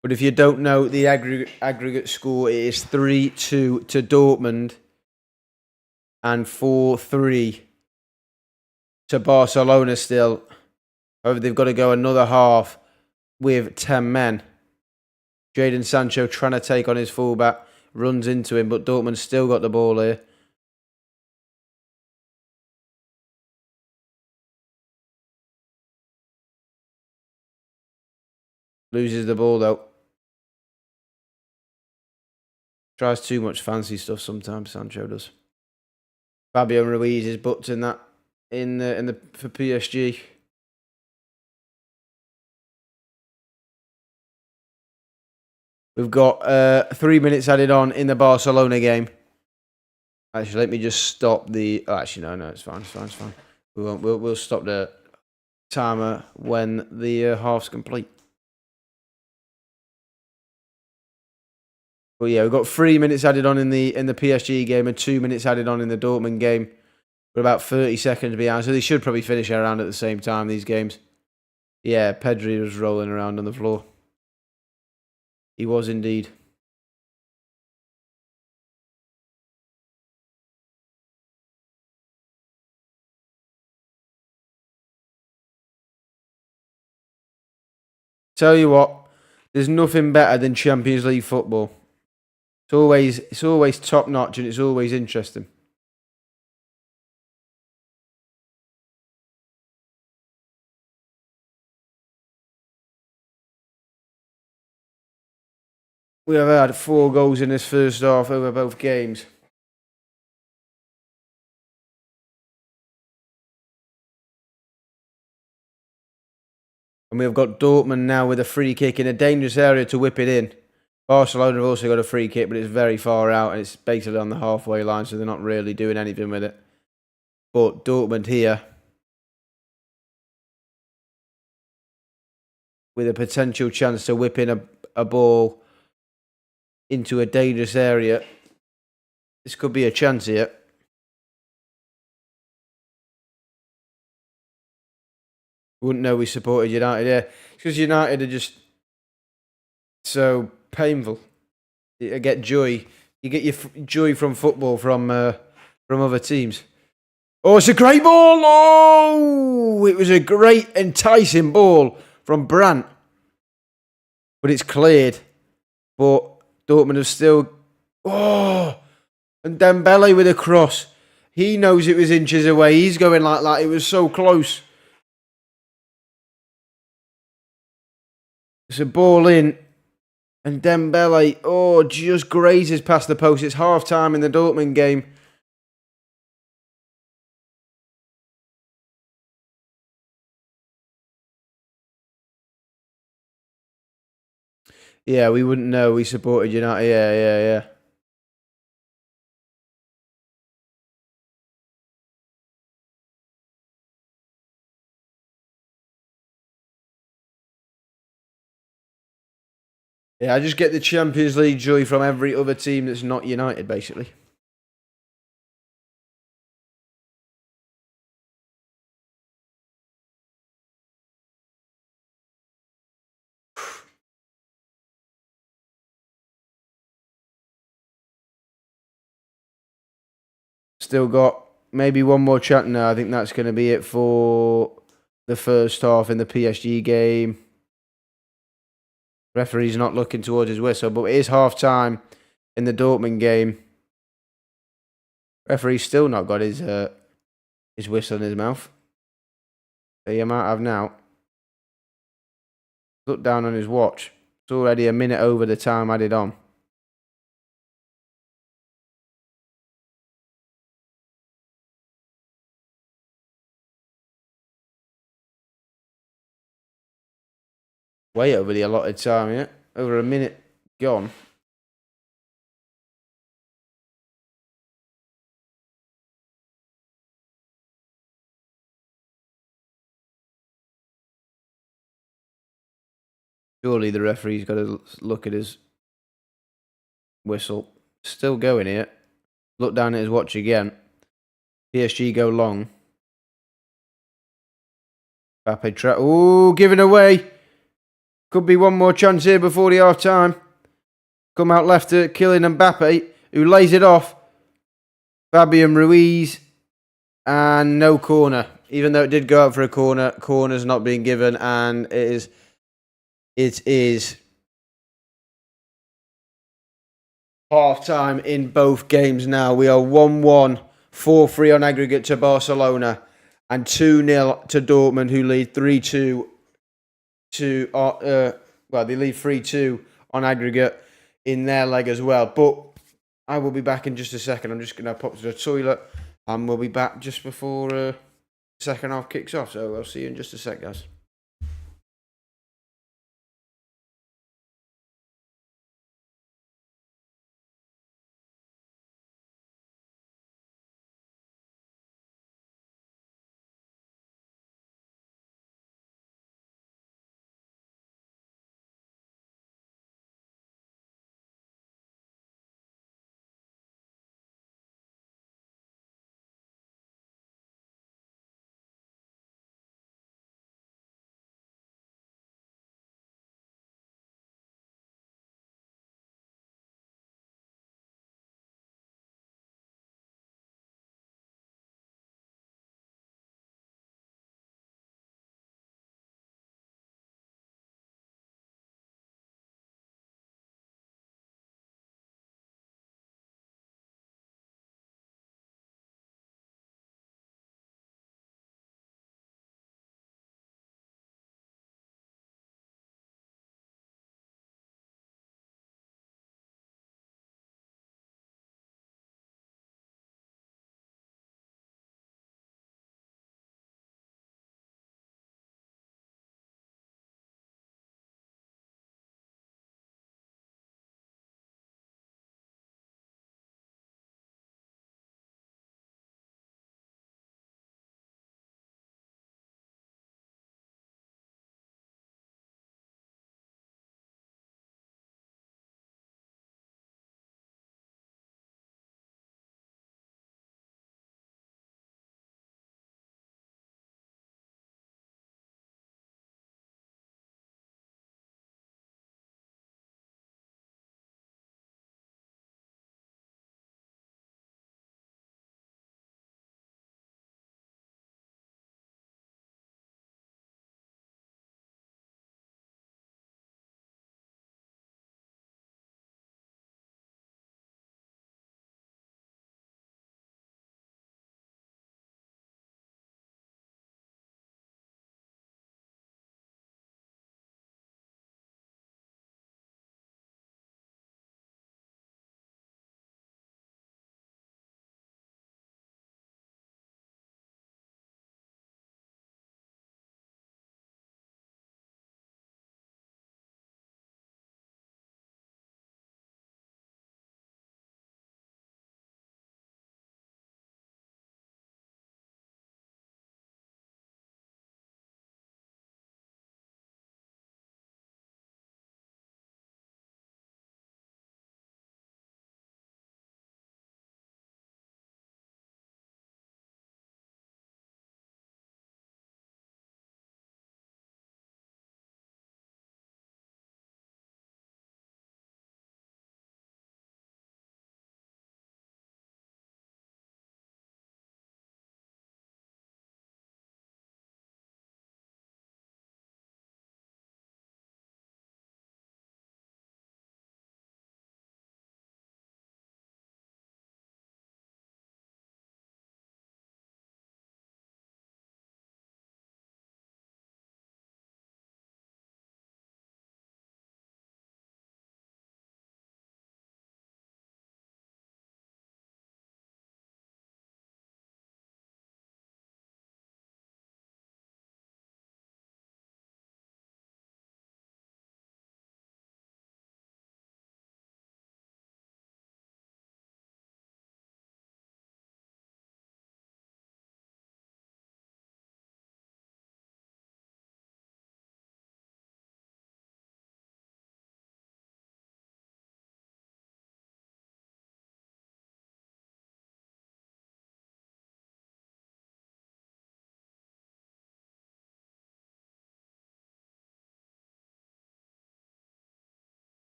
Speaker 1: But if you don't know the aggregate score, it is 3-2 to Dortmund and 4-3 to Barcelona still. However, they've got to go another half with 10 men. Jadon Sancho trying to take on his fullback, runs into him, but Dortmund's still got the ball here. Loses the ball though. Tries too much fancy stuff sometimes, Sancho does. Fabio Ruiz is butts in that in the for PSG. We've got 3 minutes added on in the Barcelona game. Actually, let me just stop the. Oh, actually, no, it's fine. We won't. We'll stop the timer when the half's complete. Well, yeah, we've got 3 minutes added on in the PSG game and 2 minutes added on in the Dortmund game. We're about 30 seconds behind, so they should probably finish around at the same time, these games. Yeah, Pedri was rolling around on the floor. He was indeed. Tell you what, there's nothing better than Champions League football. It's always top notch and it's always interesting. We have had 4 goals in this first half over both games. And we've got Dortmund now with a free kick in a dangerous area to whip it in. Barcelona have also got a free kick, but it's very far out and it's basically on the halfway line, so they're not really doing anything with it. But Dortmund here with a potential chance to whip in a ball into a dangerous area. This could be a chance here. Wouldn't know we supported United. Yeah, because United are just so painful. You get joy. You get your joy from football from other teams. Oh, it's a great ball! Oh, it was a great, enticing ball from Brandt, but it's cleared. But Dortmund have still. Oh, and Dembele with a cross. He knows it was inches away. He's going like that. It was so close. It's a ball in. And Dembele, just grazes past the post. It's half time in the Dortmund game. Yeah, we wouldn't know. We supported United. Yeah. Yeah, I just get the Champions League joy from every other team that's not United, basically. Still got maybe one more chat now. I think that's going to be it for the first half in the PSG game. Referee's not looking towards his whistle, but it is half time in the Dortmund game. Referee's still not got his whistle in his mouth. So he might have now. Look down on his watch. It's already a minute over the time added on. Way over the allotted time, yeah. Over a minute gone. Surely the referee's got to look at his whistle. Still going here. Look down at his watch again. PSG go long. Mbappe giving away. Could be one more chance here before the half time. Come out left to Kylian Mbappe, who lays it off. Fabian Ruiz. And no corner. Even though it did go out for a corner, corner's not being given, and it is half time in both games now. We are 1-1, 4-3 on aggregate to Barcelona, and 2-0 to Dortmund, who lead 3-2 to they lead 3-2 on aggregate in their leg as well. But I will be back in just a second. I'm just gonna pop to the toilet, and we'll be back just before the second half kicks off. So I'll see you in just a sec, guys.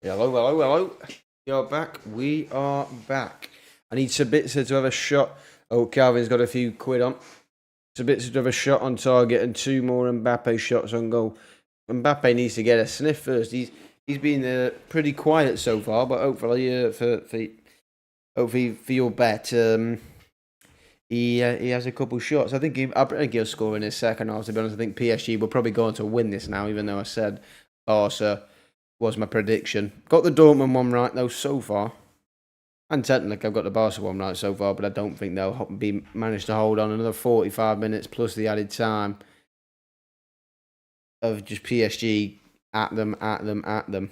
Speaker 1: Hello. You're back. We are back. I need Sabitzer to have a shot. Oh, Calvin's got a few quid on. Sabitzer to have a shot on target and 2 more Mbappe shots on goal. Mbappe needs to get a sniff first. He's been pretty quiet so far, but hopefully for your bet, he has a couple shots. I think he'll score in his second half. To be honest, I think PSG will probably go on to win this now, even though I said Barca was my prediction. Got the Dortmund one right though so far, and technically I've got the Barca one right so far, but I don't think they'll be managed to hold on another 45 minutes plus the added time of just PSG at them.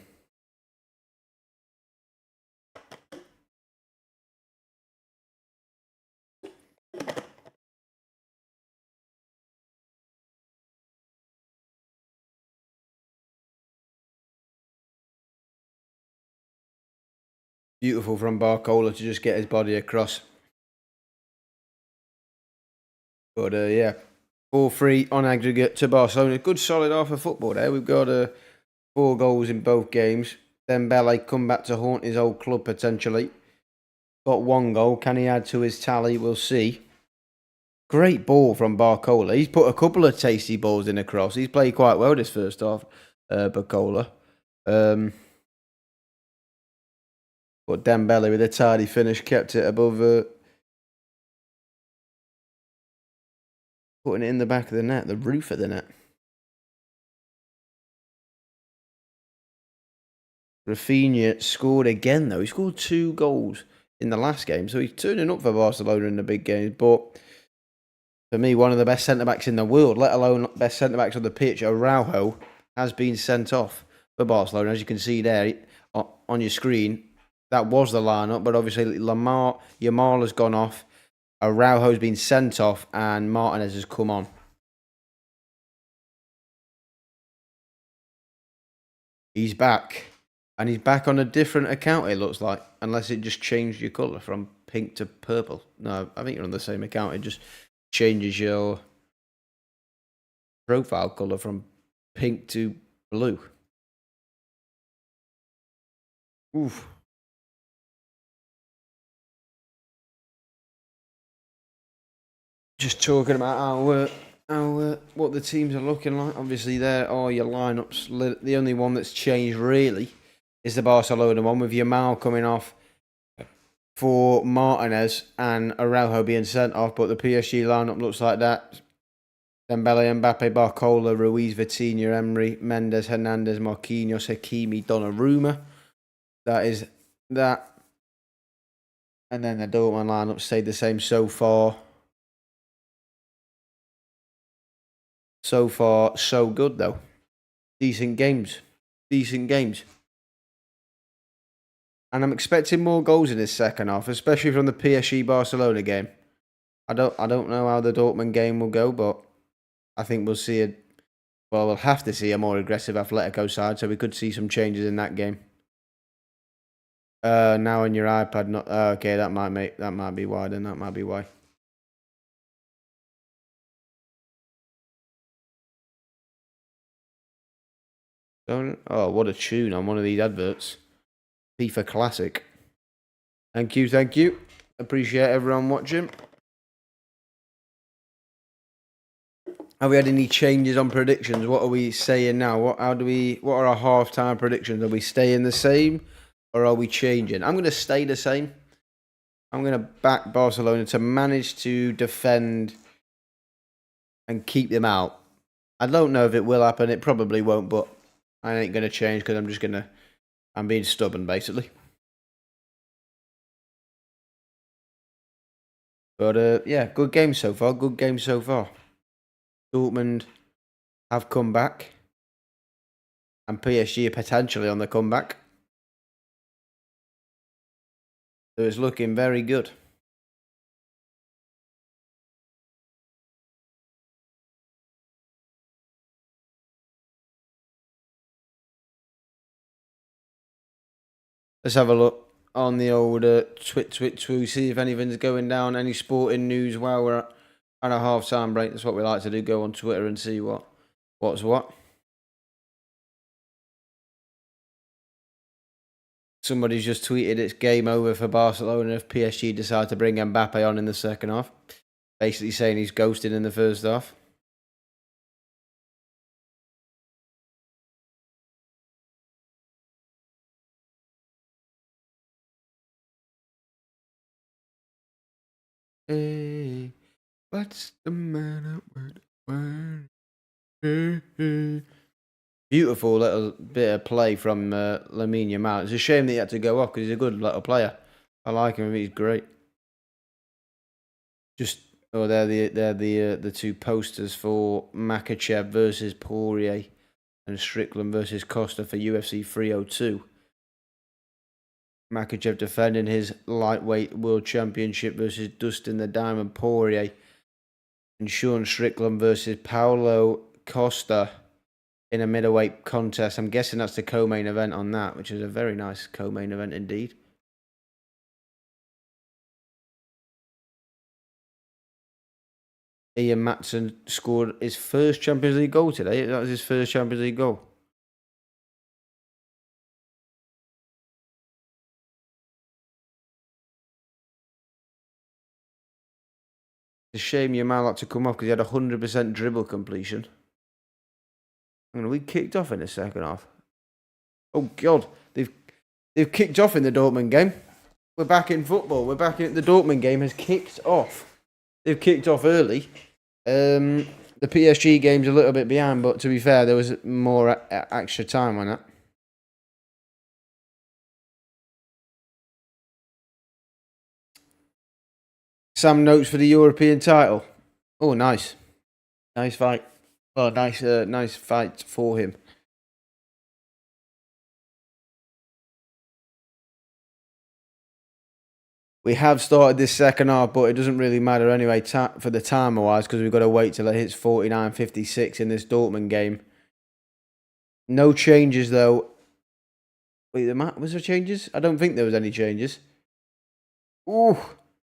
Speaker 1: Beautiful from Barcola to just get his body across. But yeah, 4-3 on aggregate to Barcelona. Good solid half of football there. We've got 4 goals in both games. Dembele come back to haunt his old club potentially. Got 1 goal. Can he add to his tally? We'll see. Great ball from Barcola. He's put a couple of tasty balls in across. He's played quite well this first half, Barcola. But Dembele with a tidy finish kept it above, putting it in the back of the net, the roof of the net. Rafinha scored again though. He scored 2 goals in the last game, so he's turning up for Barcelona in the big games. But for me, one of the best centre-backs in the world, let alone best centre-backs on the pitch, Araujo, has been sent off for Barcelona. As you can see there on your screen, that was the lineup, but obviously Yamal has gone off, Araujo's been sent off, and Martinez has come on. He's back. And he's back on a different account, it looks like, unless it just changed your colour from pink to purple. No, I think you're on the same account. It just changes your profile colour from pink to blue. Oof. Just talking about what the teams are looking like. Obviously, there are your lineups. The only one that's changed really is the Barcelona one, with Yamal coming off for Martinez and Araujo being sent off. But the PSG lineup looks like that. Dembele, Mbappe, Barcola, Ruiz, Vitinha, Emery, Mendes, Hernandez, Marquinhos, Hakimi, Donnarumma. That is that. And then the Dortmund lineup stayed the same so far. So far, so good though. Decent games. And I'm expecting more goals in this second half, especially from the PSG Barcelona game. I don't know how the Dortmund game will go, but I think we'll have to see a more aggressive Atletico side, so we could see some changes in that game. Now on your iPad, not okay. That might be why. Then that might be why. Oh, what a tune on one of these adverts. FIFA Classic. Thank you. Appreciate everyone watching. Have we had any changes on predictions? What are we saying now? What are our half-time predictions? Are we staying the same or are we changing? I'm going to stay the same. I'm going to back Barcelona to manage to defend and keep them out. I don't know if it will happen. It probably won't, but I ain't going to change because I'm being stubborn, basically. But, yeah, good game so far. Dortmund have come back. And PSG are potentially on the comeback. So it's looking very good. Let's have a look on the old Twit, see if anything's going down, any sporting news while we're at a half-time break. That's what we like to do, go on Twitter and see what's what. somebody's just tweeted it's game over for Barcelona if PSG decide to bring Mbappe on in the second half. Basically saying he's ghosted in the first half. Hey, what's the matter with Beautiful little bit of play from Lamine Yamal. It's a shame that he had to go off because he's a good little player. I like him. He's great. They're the two posters for Makachev versus Poirier and Strickland versus Costa for UFC 302. Makachev defending his lightweight world championship versus Dustin the Diamond Poirier, and Sean Strickland versus Paulo Costa in a middleweight contest. I'm guessing that's the co-main event on that, which is a very nice co-main event indeed. Ian Matson scored his first Champions League goal today. That was his first Champions League goal. It's a shame Yamal had to come off because he had 100% dribble completion. And we kicked off in the second half. Oh God, they've kicked off in the Dortmund game. We're back in football. We're back in the Dortmund game has kicked off. They've kicked off early. The PSG game's a little bit behind, but to be fair, there was more extra time on that. Sam Notes for the European title. Oh, nice. Nice fight. Oh, nice fight for him. We have started this second half, but it doesn't really matter anyway for the timer-wise because we've got to wait till it hits 49:56 in this Dortmund game. No changes, though. Wait, was there changes? I don't think there was any changes. Ooh.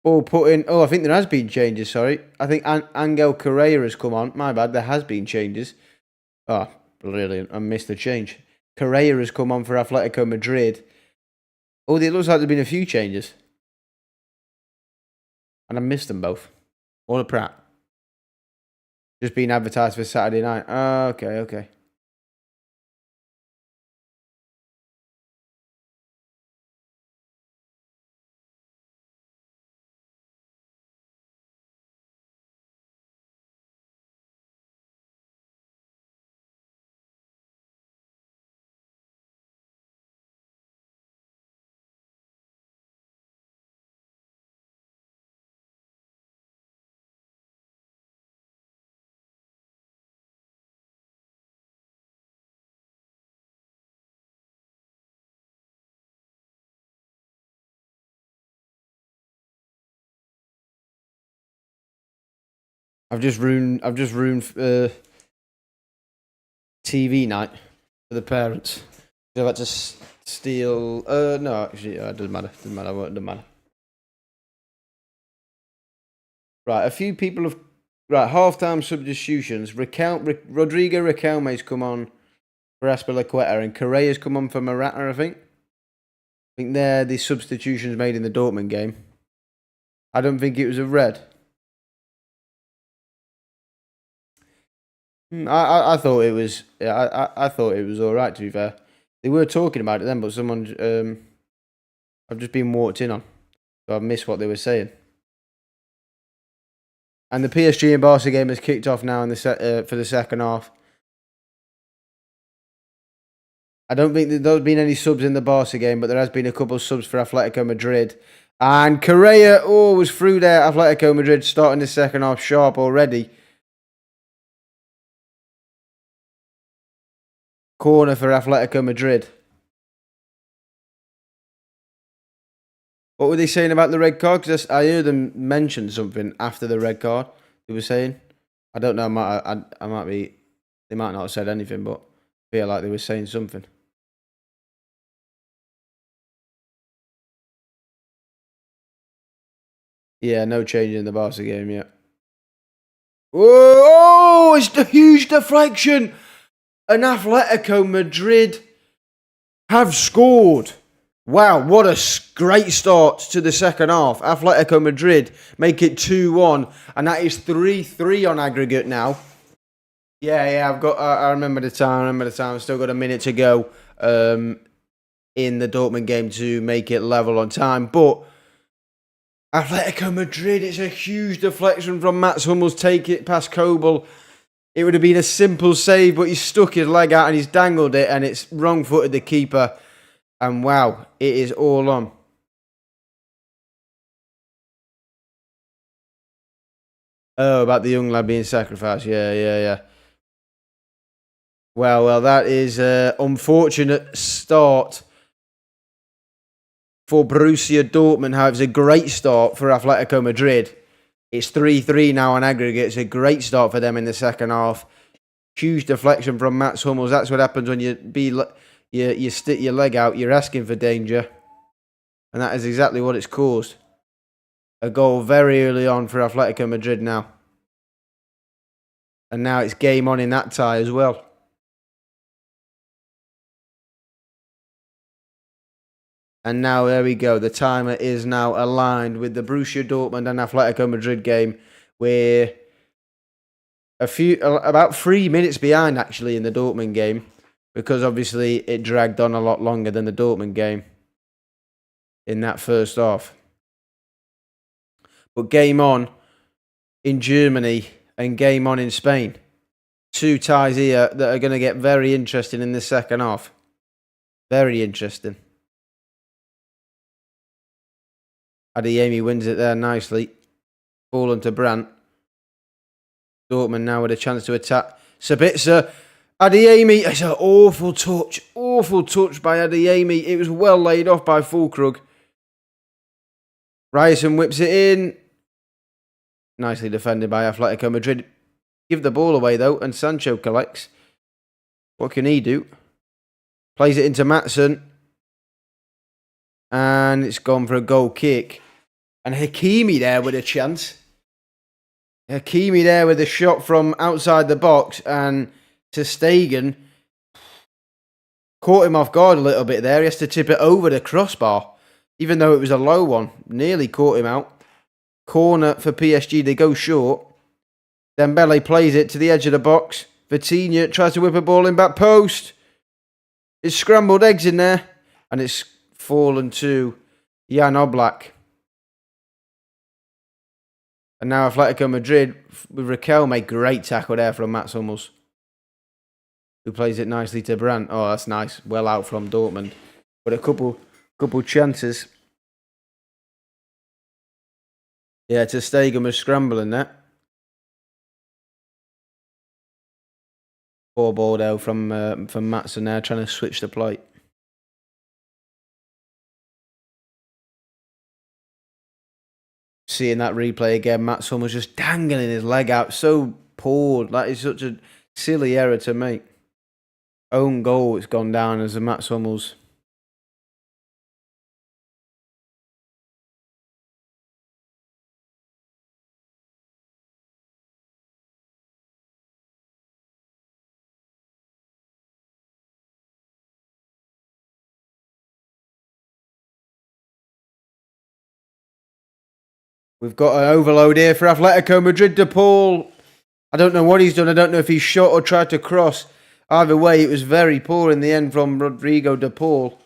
Speaker 1: Ball put in. Oh, I think there has been changes, sorry. I think Angel Correa has come on. My bad, there has been changes. Oh, brilliant. I missed the change. Correa has come on for Atletico Madrid. Oh, it looks like there's been a few changes. And I missed them both. All a prat. Just being advertised for Saturday night. Oh, okay. I've just ruined TV night for the parents. I've had to steal. No, actually, it doesn't matter. Doesn't matter. Right, a few people have. Right, half-time substitutions. Rodrigo Riquelme's come on for Azpilicueta, and Correa's come on for Morata, I think. I think they're the substitutions made in the Dortmund game. I don't think it was a red. I thought it was. I thought it was all right. To be fair, they were talking about it then, but someone I've just been walked in on, so I missed what they were saying. And the PSG and Barca game has kicked off now in the for the second half. I don't think there's been any subs in the Barca game, but there has been a couple of subs for Atletico Madrid. And Correa, was through there. Atletico Madrid starting the second half sharp already. Corner for Atletico Madrid. What were they saying about the red card? Because I heard them mention something after the red card. They were saying, I don't know. I might be. They might not have said anything, but I feel like they were saying something. Yeah, no change in the Barca game yet. Oh, it's a huge deflection. And Atletico Madrid have scored. Wow, what a great start to the second half. Atletico Madrid make it 2-1, and that is 3-3 on aggregate now. Yeah, I've got. I remember the time. I've still got a minute to go in the Dortmund game to make it level on time. But Atletico Madrid, it's a huge deflection from Mats Hummels. Take it past Kobel. It would have been a simple save, but he stuck his leg out and he's dangled it, and it's wrong-footed the keeper. And wow, it is all on. Oh, about the young lad being sacrificed. Yeah. Well, that is an unfortunate start for Borussia Dortmund. However, it's a great start for Atletico Madrid. It's 3-3 now on aggregate. It's a great start for them in the second half. Huge deflection from Mats Hummels. That's what happens when you stick your leg out. You're asking for danger. And that is exactly what it's caused. A goal very early on for Atletico Madrid now. And now it's game on in that tie as well. And now there we go. The timer is now aligned with the Borussia Dortmund and Atletico Madrid game. We're about 3 minutes behind actually in the Dortmund game, because obviously it dragged on a lot longer than the Dortmund game in that first half. But game on in Germany and game on in Spain. Two ties here that are going to get very interesting in the second half. Very interesting. Adeyemi wins it there nicely. Fallen to Brandt. Dortmund now with a chance to attack. Sabitzer. Adeyemi. It's an awful touch. Awful touch by Adeyemi. It was well laid off by Fulkrug. Ryerson whips it in. Nicely defended by Atletico Madrid. Give the ball away though, and Sancho collects. What can he do? Plays it into Maatsen. And it's gone for a goal kick. And Hakimi there with a chance. Hakimi there with a shot from outside the box. And ter Stegen caught him off guard a little bit there. He has to tip it over the crossbar. Even though it was a low one. Nearly caught him out. Corner for PSG. They go short. Dembele plays it to the edge of the box. Vitinha tries to whip a ball in back post. It's scrambled eggs in there. And it's fallen to Jan Oblak. And now Atletico Madrid with Raquel make great tackle there from Mats Hummels, who plays it nicely to Brandt. Oh, that's nice. Well out from Dortmund. But a couple chances. Yeah, ter Stegen was scrambling that. Poor ball there from Maatsen there, trying to switch the plate. Seeing that replay again, Mats Hummels just dangling his leg out. So poor. That is such a silly error to make. Own goal, it's gone down as a Mats Hummels. We've got an overload here for Atletico Madrid. De Paul. I don't know what he's done. I don't know if he shot or tried to cross. Either way, it was very poor in the end from Rodrigo De Paul.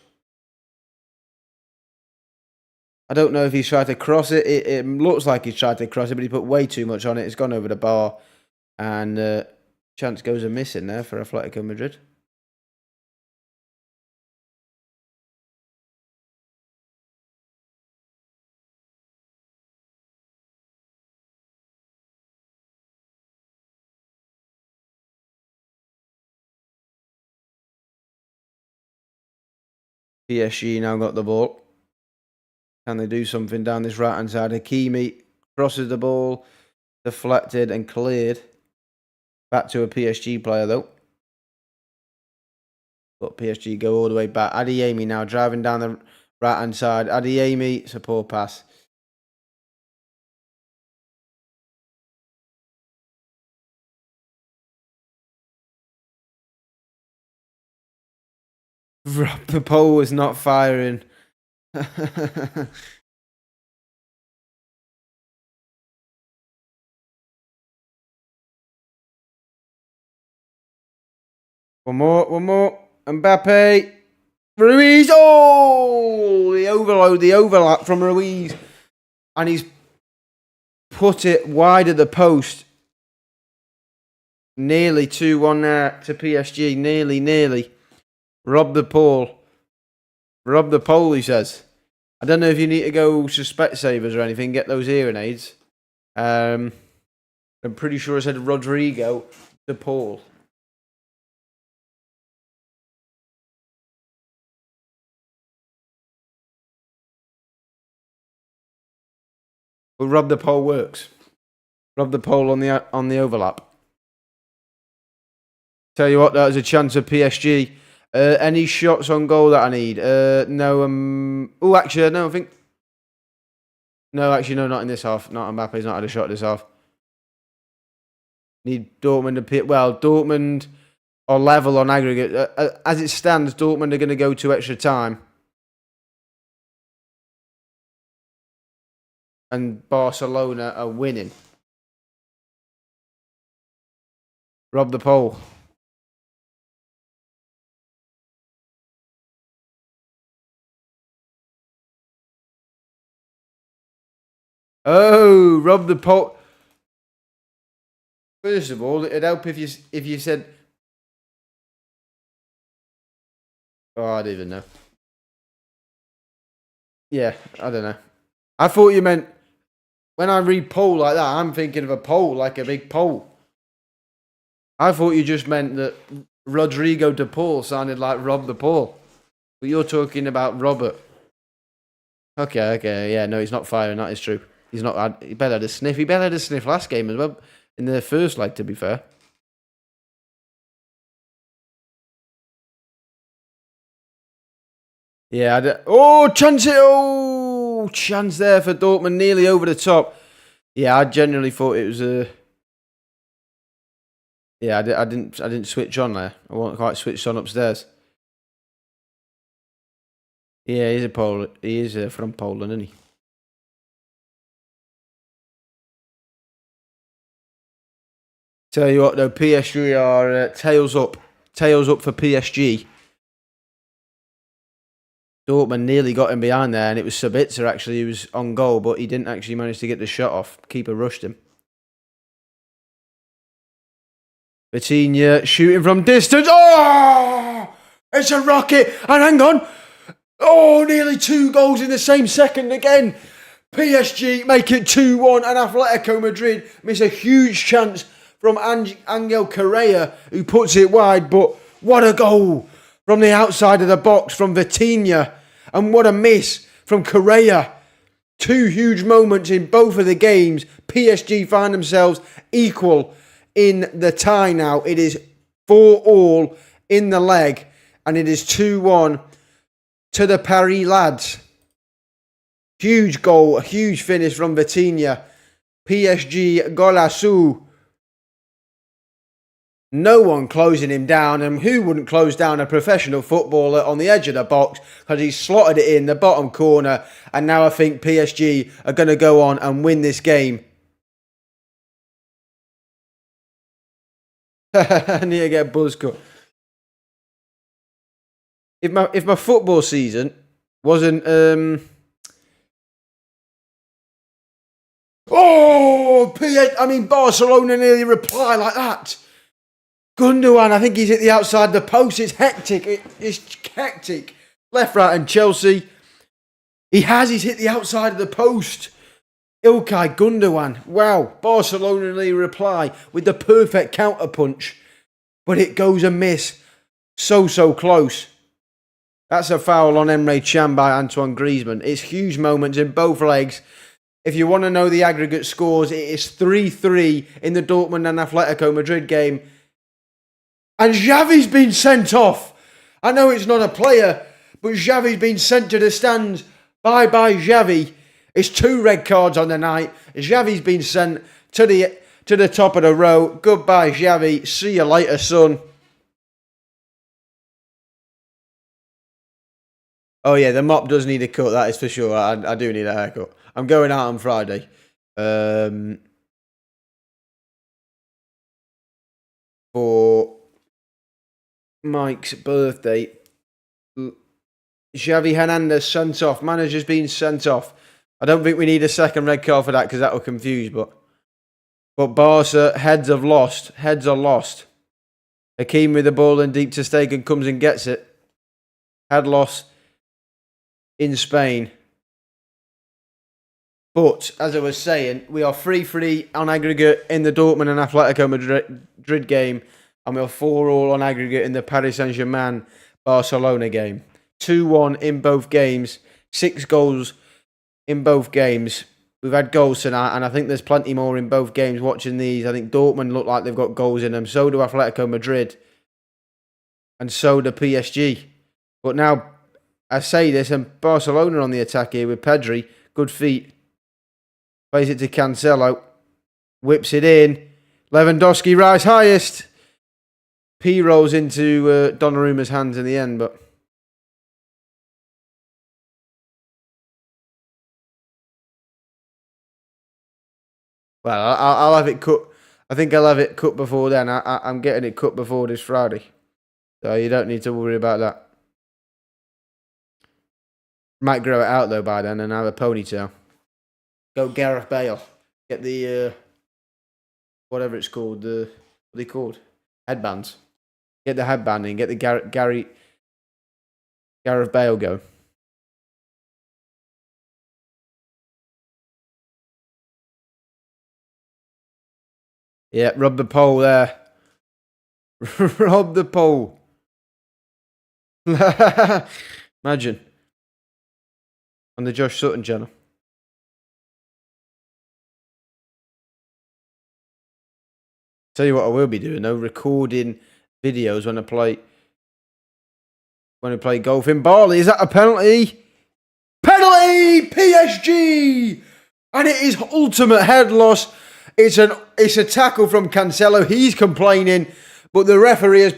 Speaker 1: I don't know if he's tried to cross it. It looks like he's tried to cross it, but he put way too much on it. It's gone over the bar. And chance goes amiss in there for Atletico Madrid. PSG now got the ball. Can they do something down this right-hand side? Hakimi crosses the ball, deflected and cleared. Back to a PSG player, though. But PSG go all the way back. Adeyemi now driving down the right-hand side. Adeyemi, it's a poor pass. The pole was not firing. One more, one more. Mbappe. Ruiz. Oh, the overlap from Ruiz. And he's put it wide of the post. Nearly 2-1 there to PSG. Nearly. Rob the pole. Rob the pole, he says. I don't know if you need to go to Specsavers or anything, get those hearing aids. I'm pretty sure I said Rodrigo to Paul. But Rob the pole works. Rob the pole on the overlap. Tell you what, there's a chance of PSG. Any shots on goal that I need? No. Oh, actually, no. I think. No, actually, no. Not in this half. Not Mbappe's not had a shot this half. Need Dortmund to well, Dortmund are level on aggregate. As it stands, Dortmund are going to go to extra time, and Barcelona are winning. Rob the pole. Oh, rob the pole. First of all, it'd help if you said. Oh, I don't even know. Yeah, I don't know. I thought you meant when I read pole like that, I'm thinking of a pole, like a big pole. I thought you just meant that Rodrigo de Paul sounded like Rob the Paul. But you're talking about Robert. Okay. Yeah, no, he's not firing. That is true. He's not. He better had a sniff. He better had a sniff last game as well. In the first leg, to be fair. Yeah. Oh, chance it. Oh, chance there for Dortmund. Nearly over the top. Yeah, I genuinely thought it was a. Yeah, I didn't switch on there. I wasn't quite switched on upstairs. Yeah, he's a Pole. He is from Poland, isn't he? Tell you what, though, PSG are tails up for PSG. Dortmund nearly got him behind there, and it was Sabitzer actually who was on goal, but he didn't actually manage to get the shot off. Keeper rushed him. Vitinha shooting from distance. Oh! It's a rocket. And hang on. Oh, nearly 2 goals in the same second again. PSG make it 2-1, and Atletico Madrid miss a huge chance from Angel Correa, who puts it wide, but what a goal from the outside of the box from Vitinha, and what a miss from Correa. 2 huge moments in both of the games. PSG find themselves equal in the tie now. It is 4-4 in the leg, and it is 2-1 to the Paris lads. Huge goal, a huge finish from Vitinha. PSG golaço. No one closing him down, and who wouldn't close down a professional footballer on the edge of the box, because he slotted it in the bottom corner, and now I think PSG are going to go on and win this game. I need to get a buzz cut. If my football season wasn't Barcelona nearly reply like that. Gundogan, I think he's hit the outside of the post. It's hectic. It's hectic. Left, right, and Chelsea. He's hit the outside of the post. Ilkay Gundogan. Wow. Barcelona nearly reply with the perfect counterpunch. But it goes amiss. So close. That's a foul on Emre Can by Antoine Griezmann. It's huge moments in both legs. If you want to know the aggregate scores, it is 3-3 in the Dortmund and Atletico Madrid game. And Xavi's been sent off. I know it's not a player, but Xavi's been sent to the stands. Bye-bye, Xavi. It's 2 red cards on the night. Xavi's been sent to the top of the row. Goodbye, Xavi. See you later, son. Oh yeah, the mop does need a cut. That is for sure. I do need a haircut. I'm going out on Friday. For Mike's birthday. Xavi Hernandez sent off. Manager's been sent off. I don't think we need a second red card for that because that will confuse. But Barca heads have lost. Heads are lost. Hakim with the ball in deep to Stegen comes and gets it. Head loss in Spain. But as I was saying, we are 3-3 on aggregate in the Dortmund and Atletico Madrid game, and we're 4-4 on aggregate in the Paris Saint-Germain Barcelona game. 2-1 in both games, 6 goals in both games. We've had goals tonight, and I think there's plenty more in both games. Watching these, I think Dortmund look like they've got goals in them. So do Atletico Madrid, and so do PSG. But now, I say this, and Barcelona on the attack here with Pedri. Good feet. Plays it to Cancelo. Whips it in. Lewandowski rise highest. P rolls into Donnarumma's hands in the end, but... Well, I'll have it cut. I think I'll have it cut before then. I'm getting it cut before this Friday. So you don't need to worry about that. Might grow it out, though, by then and have a ponytail. Go Gareth Bale. Get the... whatever it's called. What are they called? Headbands. Get the headband in. Get the Gareth Bale going. Yeah, rub the pole there. Rub the pole. Imagine. On the Josh Sutton channel. Tell you what I will be doing though, recording videos when I play golf in Bali. Is that a penalty? Penalty! PSG! And it is ultimate head loss. It's a tackle from Cancelo. He's complaining, but the referee has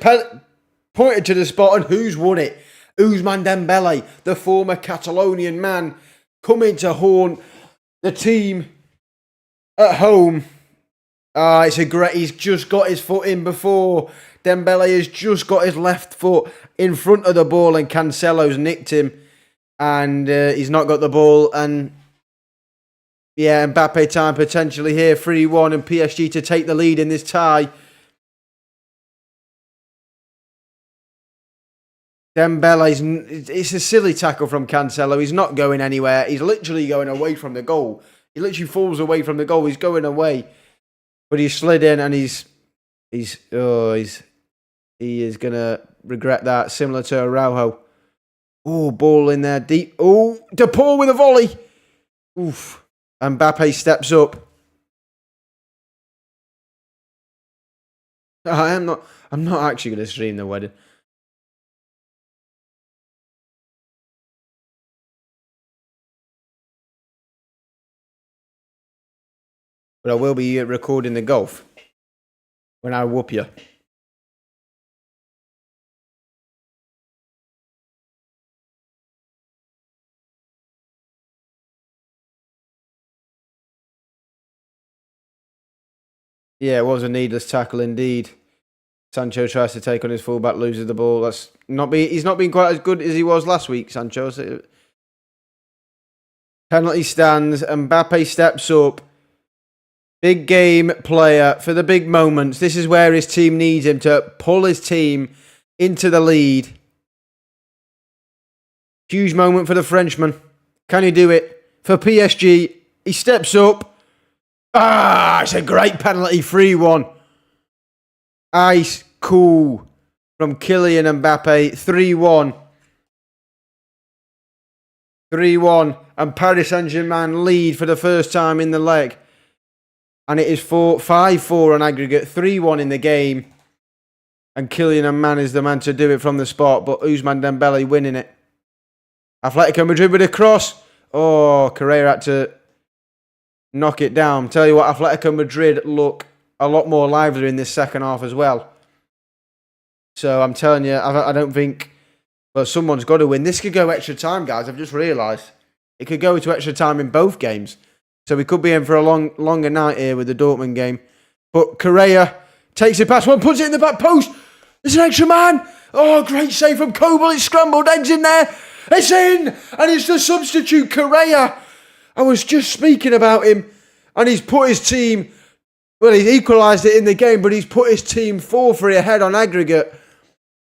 Speaker 1: pointed to the spot, and who's won it? Ousmane Dembele, the former Catalonian man, coming to haunt the team at home. It's a great... He's just got his foot in before. Dembele has just got his left foot in front of the ball, and Cancelo's nicked him, and he's not got the ball, and... Yeah, Mbappe time potentially here, 3-1, and PSG to take the lead in this tie. Dembele's... It's a silly tackle from Cancelo. He's not going anywhere. He's literally going away from the goal. He literally falls away from the goal. He's going away. But he slid in, and he is going to regret that, similar to Araujo. Oh, ball in there deep. Oh, De Paul with a volley. Oof. Mbappe steps up. I'm not actually going to stream the wedding. But I will be recording the golf when I whoop you. Yeah, it was a needless tackle indeed. Sancho tries to take on his fullback, loses the ball. He's not been quite as good as he was last week, Sancho. Penalty stands. Mbappe steps up. Big game player for the big moments. This is where his team needs him to pull his team into the lead. Huge moment for the Frenchman. Can he do it? For PSG, he steps up. It's a great penalty, 3-1. Ice cool from Kylian Mbappe, 3-1. 3-1, and Paris Saint-Germain lead for the first time in the leg. And it is 5-4 on aggregate, 3-1 in the game. And Kylian Mbappe is the man to do it from the spot, but Ousmane Dembele winning it. Atletico Madrid with a cross. Oh, Correa had to knock it down. Tell you what, Atletico Madrid look a lot more lively in this second half as well. So I'm telling you, I don't think But someone's got to win. This could go extra time, guys. I've just realised. It could go to extra time in both games. So we could be in for a longer night here with the Dortmund game. But Correa takes it past one, puts it in the back post. There's an extra man. Oh, great save from Kobel. It's scrambled eggs in there. It's in. And it's the substitute, Correa. I was just speaking about him. And he's put his team... Well, he's equalised it in the game, but he's put his team 4-3 ahead on aggregate.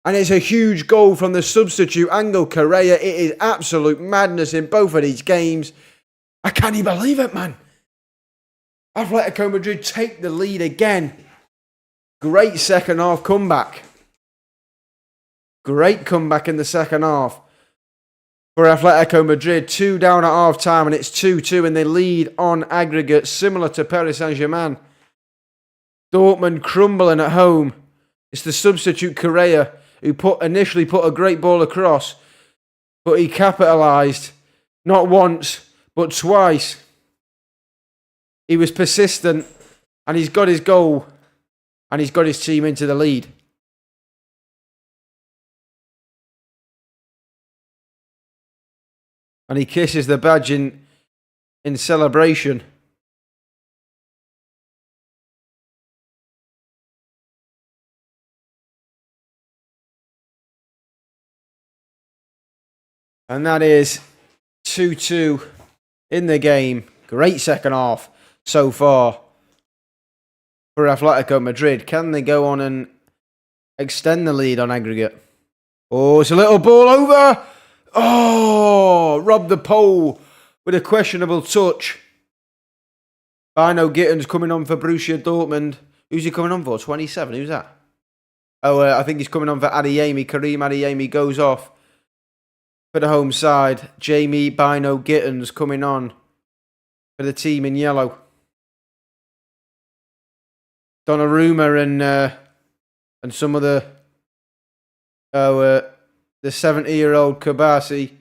Speaker 1: And it's a huge goal from the substitute, Angel Correa. It is absolute madness in both of these games. I can't even believe it, man. Atletico Madrid take the lead again. Great second half comeback. Great comeback in the second half for Atletico Madrid. 2 down at half time and it's 2-2 and they lead on aggregate, similar to Paris Saint-Germain. Dortmund crumbling at home. It's the substitute Correa who initially put a great ball across, but he capitalised not once but twice. He was persistent and he's got his goal and he's got his team into the lead. And he kisses the badge in celebration. And that is 2-2 in the game. Great second half so far for Atletico Madrid. Can they go on and extend the lead on aggregate? Oh, it's a little ball over. Oh, robbed the pole with a questionable touch. Bino Gittins coming on for Borussia Dortmund. Who's he coming on for? 27. Who's that? Oh, I think he's coming on for Adeyemi. Karim Adeyemi goes off for the home side. Jamie Bino Gittins coming on for the team in yellow. Donnarumma and some of the 70-year-old Kabasi.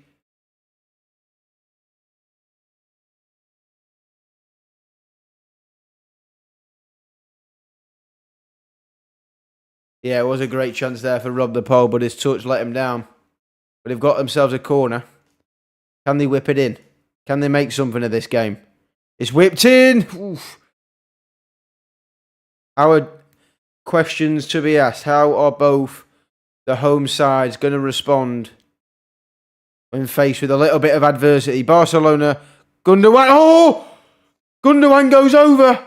Speaker 1: Yeah, it was a great chance there for Rob the Pole, but his touch let him down. But they've got themselves a corner. Can they whip it in? Can they make something of this game? It's whipped in. Oof. Our questions to be asked. How are both the home sides going to respond when faced with a little bit of adversity? Barcelona, Gundogan. Oh! Gundogan goes over.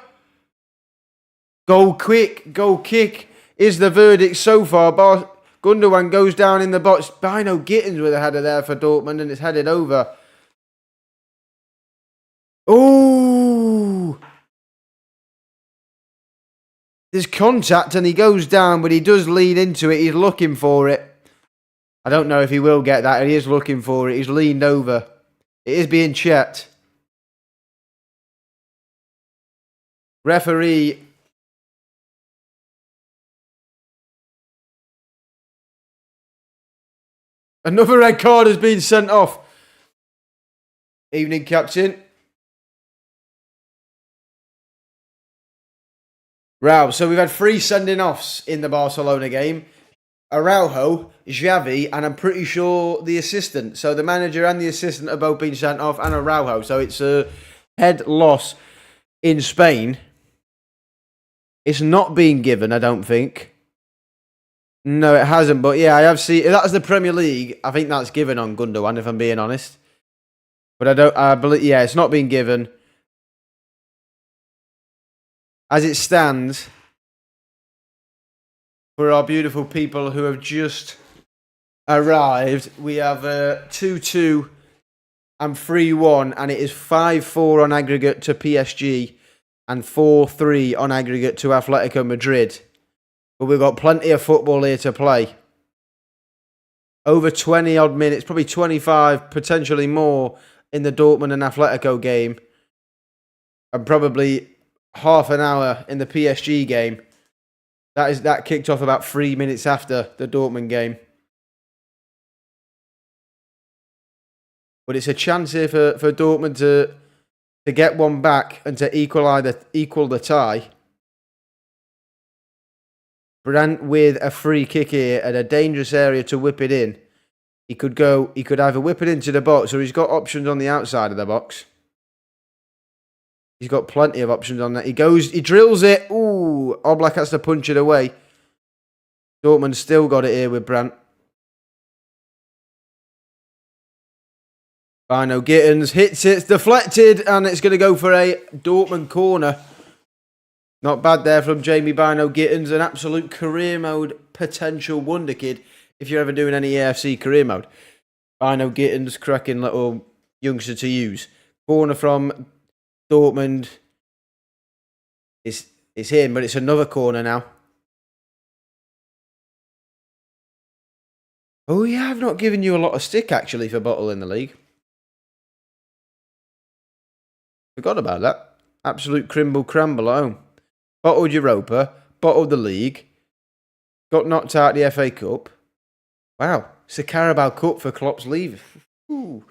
Speaker 1: Goal quick, goal kick is the verdict so far. Gundogan goes down in the box. Bino Gittins with a header there for Dortmund and it's headed over. Oh! There's contact and he goes down, but he does lean into it. He's looking for it. I don't know if he will get that. He is looking for it. He's leaned over. It is being checked. Referee. Another red card has been sent off. Evening, Captain. Right, so we've had 3 sending offs in the Barcelona game. Araujo, Xavi, and I'm pretty sure the assistant. So the manager and the assistant have both been sent off, and Araujo. So it's a head loss in Spain. It's not been given, I don't think. No, it hasn't. But yeah, I have seen. If that's the Premier League, I think that's given on Gundogan, if I'm being honest. But I believe, yeah, it's not been given. As it stands, for our beautiful people who have just arrived, we have 2-2 and 3-1, and it is 5-4 on aggregate to PSG and 4-3 on aggregate to Atletico Madrid. But we've got plenty of football here to play. Over 20 odd minutes, probably 25, potentially more in the Dortmund and Atletico game. And probably half an hour in the PSG game. That kicked off about 3 minutes after the Dortmund game. But it's a chance here for Dortmund to get one back and to equal the tie. Brandt with a free kick here at a dangerous area to whip it in. He could go. He could either whip it into the box, or he's got options on the outside of the box. He's got plenty of options on that. He goes. He drills it. Ooh, Oblak has to punch it away. Dortmund still got it here with Brandt. Bino Gittins hits it. It's deflected, and it's going to go for a Dortmund corner. Not bad there from Jamie Bino Gittins. An absolute career mode potential wonder kid if you're ever doing any AFC career mode. Bino Gittins, cracking little youngster to use. Corner from Dortmund. It's him, but it's another corner now. Oh yeah, I've not given you a lot of stick actually for Bottle in the league. Forgot about that. Absolute crimble cramble at home. Bottled Europa, bottled the league, got knocked out the FA Cup. Wow, it's a Carabao Cup for Klopp's leave. Ooh.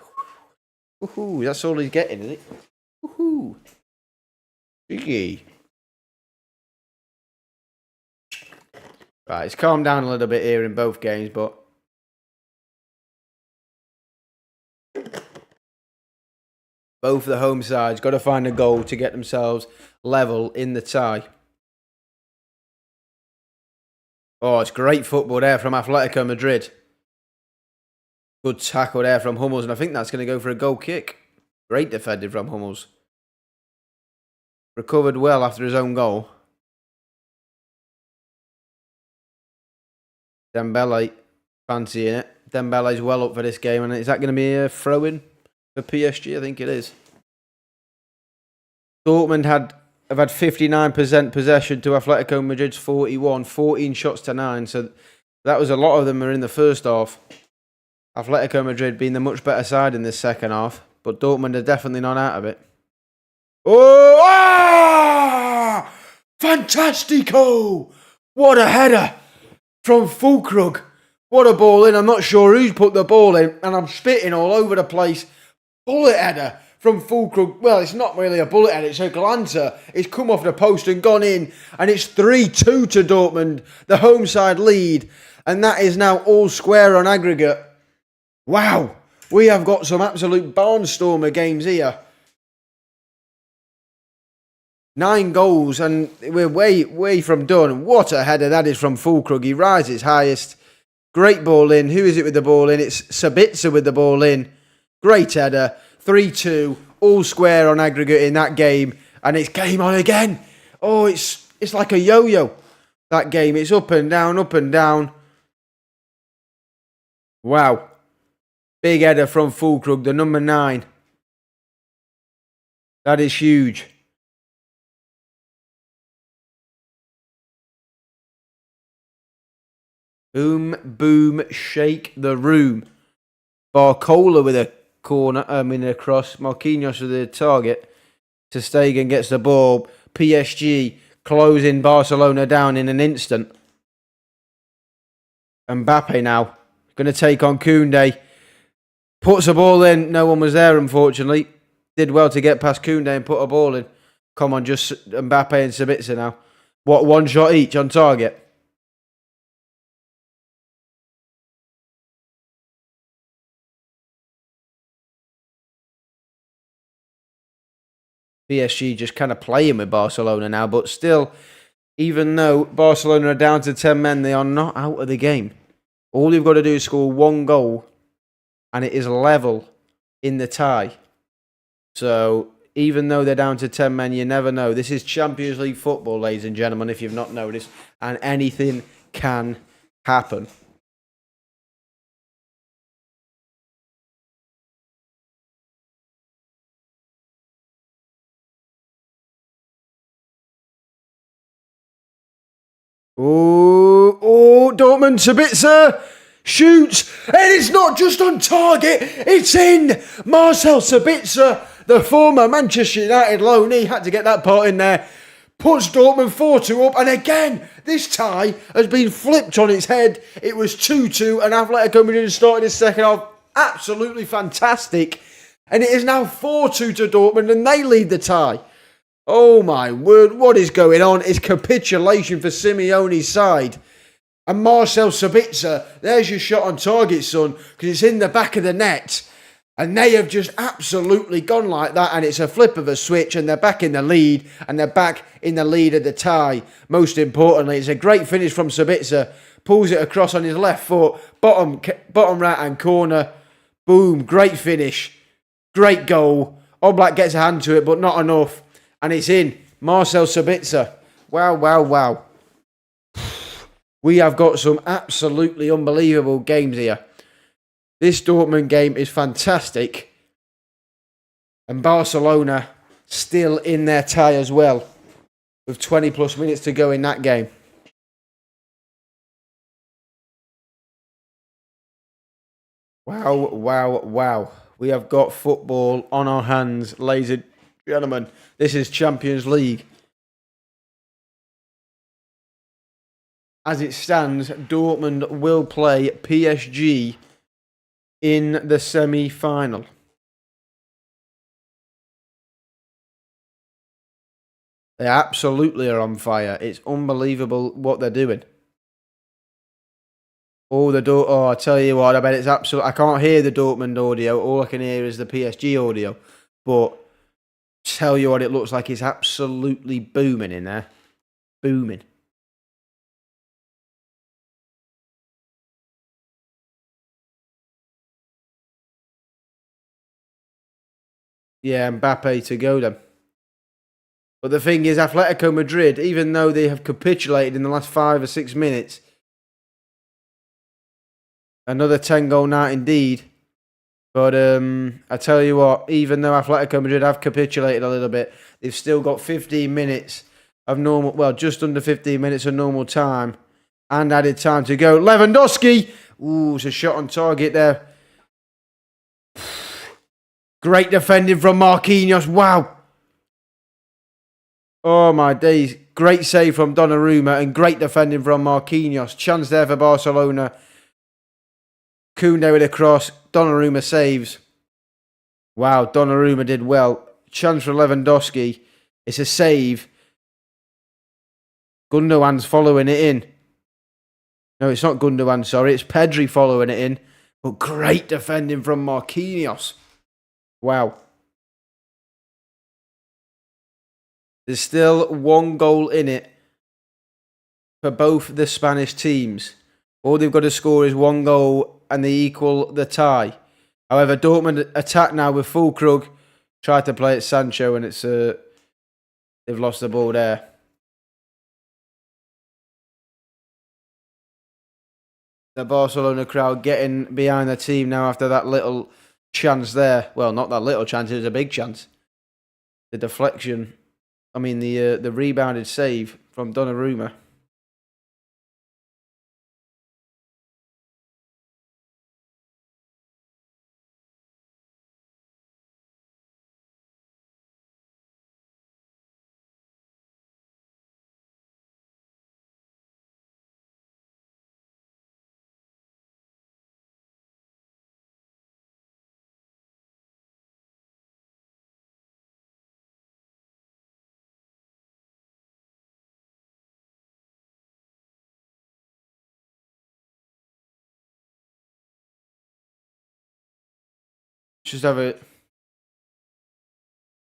Speaker 1: Ooh, that's all he's getting, isn't it? Ooh. Biggie. Right, it's calmed down a little bit here in both games, but both the home sides got to find a goal to get themselves level in the tie. Oh, it's great football there from Atletico Madrid. Good tackle there from Hummels, and I think that's going to go for a goal kick. Great defending from Hummels. Recovered well after his own goal. Dembele fancying it. Dembele's well up for this game, and is that going to be a throw-in for PSG? I think it is. Dortmund have had 59% possession to Atletico Madrid's 41, 14 shots to 9. So that was a lot of them are in the first half. Atletico Madrid being the much better side in this second half, but Dortmund are definitely not out of it. Oh, fantastico! What a header from Fulkrug. What a ball in. I'm not sure who's put the ball in, and I'm spitting all over the place. Bullet header from Fulkrug. Well, it's not really a bullet header, it's a glancer. It's come off the post and gone in, and it's 3-2 to Dortmund, the home side lead, and that is now all square on aggregate. Wow, we have got some absolute barnstormer games here. 9 goals, and we're way from done. What a header that is from Fulkrug. He rises highest. Great ball in. Who is it with the ball in? It's Sabitzer with the ball in. Great header. 3-2. All square on aggregate in that game. And it's game on again. Oh, it's like a yo-yo, that game. It's up and down, up and down. Wow. Big header from Fulkrug, the number 9. That is huge. Boom, boom, shake the room. Barcola with a corner, in a cross. Marquinhos with the target. Ter Stegen gets the ball. PSG closing Barcelona down in an instant. Mbappe now going to take on Koundé. Puts a ball in. No one was there, unfortunately. Did well to get past Koundé and put a ball in. Come on, just Mbappe and Sabitzer now. What, one shot each on target? PSG just kind of playing with Barcelona now, but still, even though Barcelona are down to 10 men, they are not out of the game. All you've got to do is score 1 goal, and it is level in the tie. So, even though they're down to 10 men, you never know. This is Champions League football, ladies and gentlemen, if you've not noticed, and anything can happen. Oh, Dortmund, Sabitzer shoots, and it's not just on target, it's in. Marcel Sabitzer, the former Manchester United loanee, had to get that part in there. Puts Dortmund 4-2 up, and again, this tie has been flipped on its head. It was 2-2, and Atletico Madrid started his second half absolutely fantastic, and it is now 4-2 to Dortmund, and they lead the tie. Oh my word, what is going on? It's capitulation for Simeone's side. And Marcel Sabitzer, there's your shot on target, son, because it's in the back of the net. And they have just absolutely gone like that, and it's a flip of a switch, and they're back in the lead, and they're back in the lead of the tie. Most importantly, it's a great finish from Sabitzer. Pulls it across on his left foot, bottom right-hand corner. Boom, great finish. Great goal. Oblak gets a hand to it, but not enough. And it's in. Marcel Sabitzer. Wow, wow, wow. We have got some absolutely unbelievable games here. This Dortmund game is fantastic. And Barcelona still in their tie as well, with 20 plus minutes to go in that game. Wow, wow, wow. We have got football on our hands, ladies and gentlemen. This is Champions League. As it stands, Dortmund will play PSG in the semi-final. They absolutely are on fire. It's unbelievable what they're doing. Oh, I tell you what, I bet it's absolute. I can't hear the Dortmund audio. All I can hear is the PSG audio. But tell you what, it looks like it's absolutely booming in there. Booming. Yeah, Mbappe to go then. But the thing is, Atletico Madrid, even though they have capitulated in the last 5 or 6 minutes, another 10-goal night indeed. But I tell you what, even though Atletico Madrid have capitulated a little bit, they've still got 15 minutes of normal, well, just under 15 minutes of normal time and added time to go. Lewandowski! Ooh, it's a shot on target there. Great defending from Marquinhos. Wow. Oh, my days. Great save from Donnarumma and great defending from Marquinhos. Chance there for Barcelona. Koundé with a cross. Donnarumma saves. Wow, Donnarumma did well. Chance for Lewandowski. It's a save. Gundogan's following it in. No, it's not Gundogan, sorry. It's Pedri following it in. But great defending from Marquinhos. Wow. There's still 1 goal in it for both the Spanish teams. All they've got to score is 1 goal and they equal the tie. However, Dortmund attack now with Füllkrug. Tried to play it Sancho and it's they've lost the ball there. The Barcelona crowd getting behind the team now after that little chance there. Well, not that little chance, it was a big chance. The deflection, the rebounded save from Donnarumma. Just have a...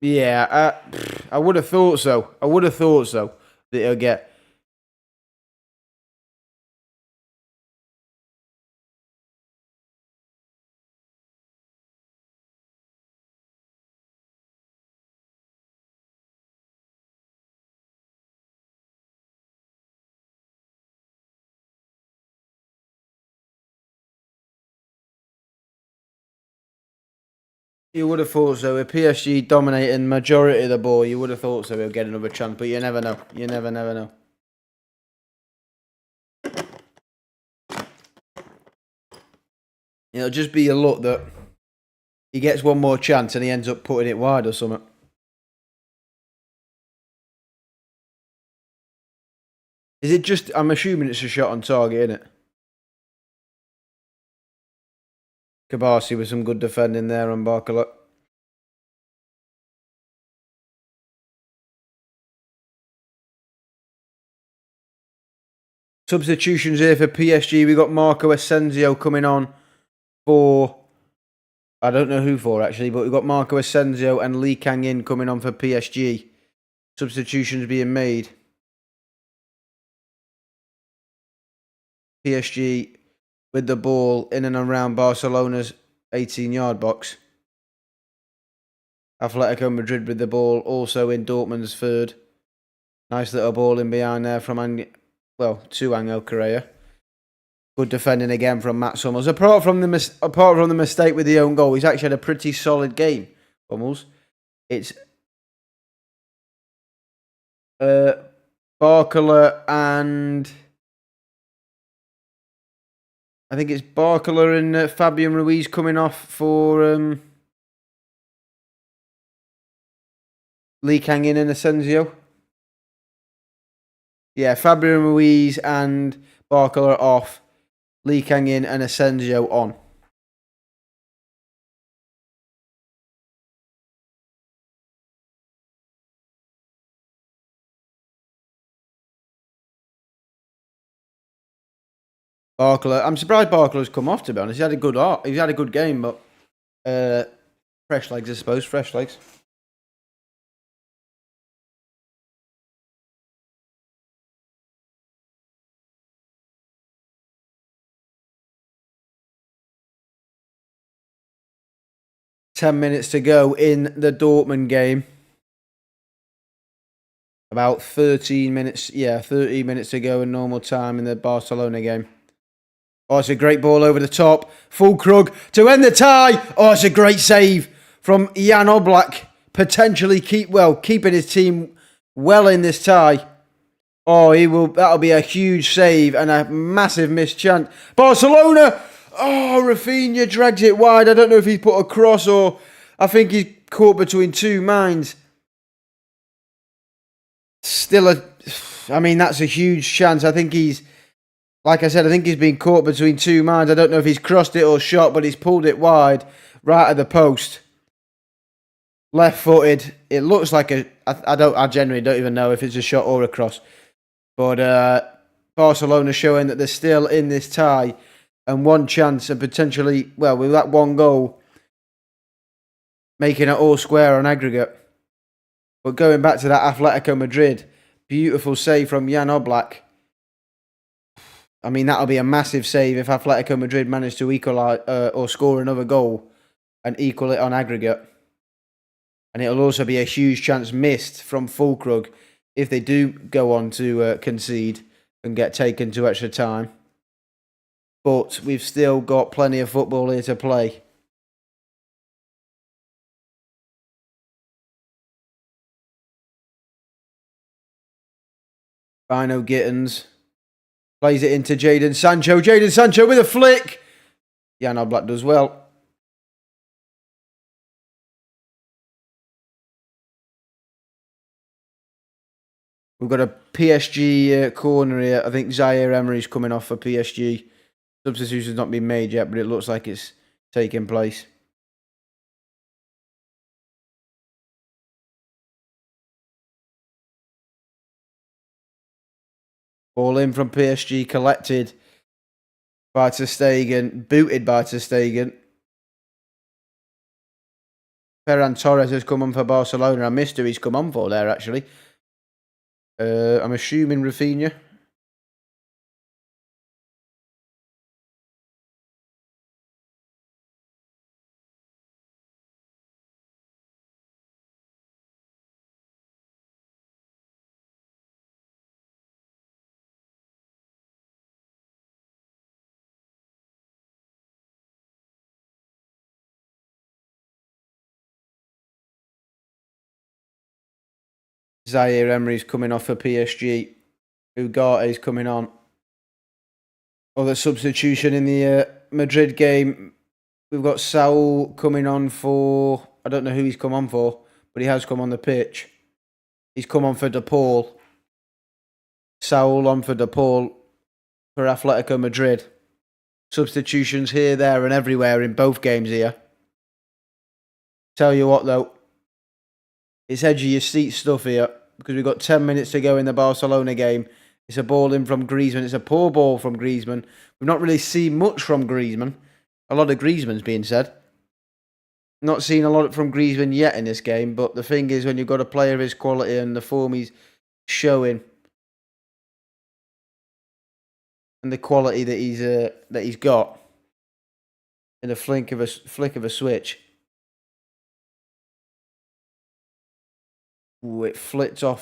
Speaker 1: Yeah, I would have thought so. That it'll get... You would have thought so. With PSG dominating majority of the ball, you would have thought so. He'll get another chance, but you never know. You never know. It'll just be a luck that he gets one more chance and he ends up putting it wide or something. Is it just... I'm assuming it's a shot on target, isn't it? Kabasi with some good defending there on Barcola. Substitutions here for PSG. We got Marco Asensio coming on for... I don't know who for, actually, but we've got Marco Asensio and Lee Kang-in coming on for PSG. Substitutions being made. PSG with the ball in and around Barcelona's 18-yard box. Atletico Madrid with the ball also in Dortmund's third. Nice little ball in behind there from to Angel Correa. Good defending again from Matt Hummels. Apart from the mistake with the own goal, he's actually had a pretty solid game. Hummels. It's Barcola and I think it's Barcola and Fabian Ruiz coming off for Lee Kang-in and Asensio. Yeah, Fabian Ruiz and Barcola off. Lee Kang-in and Asensio on. Barcola. I'm surprised Barcola's come off, to be honest. He's had a good game, but fresh legs, I suppose. Fresh legs. Ten minutes to go in the Dortmund game. About 13 minutes. Yeah, 13 minutes to go in normal time in the Barcelona game. Oh, it's a great ball over the top. Füllkrug to end the tie. Oh, it's a great save from Jan Oblak. Potentially keeping his team well in this tie. Oh, that'll be a huge save and a massive missed chance. Barcelona. Oh, Rafinha drags it wide. I don't know if he's put a cross or I think he's caught between two minds. That's a huge chance. I think he's been caught between two minds. I don't know if he's crossed it or shot, but he's pulled it wide, right at the post. Left-footed. It looks like I genuinely don't even know if it's a shot or a cross. But Barcelona showing that they're still in this tie and one chance and potentially, with that one goal, making it all square on aggregate. But going back to that Atletico Madrid, beautiful save from Jan Oblak. That'll be a massive save if Atletico Madrid manage to equalise or score another goal and equal it on aggregate. And it'll also be a huge chance missed from Füllkrug if they do go on to concede and get taken to extra time. But we've still got plenty of football here to play. Bino Gittins plays it into Jadon Sancho. Jadon Sancho with a flick. Jan Oblak does well. We've got a PSG corner here. I think Zaire Emery's coming off for PSG. Substitution's not been made yet, but it looks like it's taking place. Ball in from PSG, collected by Ter Stegen, booted by Ter Stegen. Ferran Torres has come on for Barcelona. I missed who he's come on for there, actually. I'm assuming Rafinha. Zaire Emery's coming off for PSG. Ugarte's coming on. Other substitution in the Madrid game. We've got Saul coming on for... I don't know who he's come on for, but he has come on the pitch. He's come on for De Paul. Saul on for De Paul for Atletico Madrid. Substitutions here, there and everywhere in both games here. Tell you what though, it's edge of your seat stuff here because we've got 10 minutes to go in the Barcelona game It's a ball in from Griezmann. It's a poor ball from Griezmann. We've not really seen much from Griezmann. A lot of Griezmann's being said. Not seen a lot from Griezmann yet in this game, but the thing is, when you've got a player of his quality and the form he's showing, and the quality that he's got, in a flick of a switch, ooh, it flicked up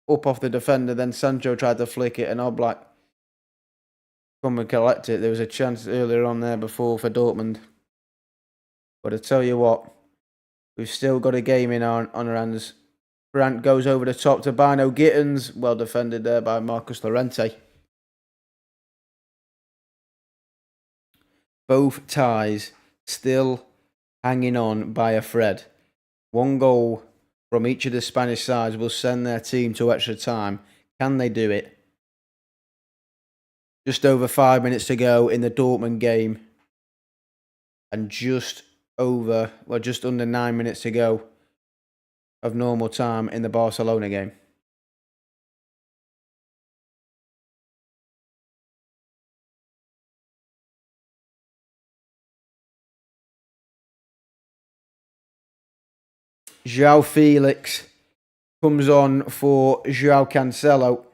Speaker 1: off the defender. Then Sancho tried to flick it, and Oblak come and collect it. There was a chance earlier on there before for Dortmund. But I tell you what, we've still got a game in on our hands. Brandt goes over the top to Bino Gittins. Well defended there by Marcus Llorente. Both ties still hanging on by a thread. One goal from each of the Spanish sides will send their team to extra time. Can they do it? Just over 5 minutes to go in the Dortmund game. And just under 9 minutes to go of normal time in the Barcelona game. João Felix comes on for João Cancelo.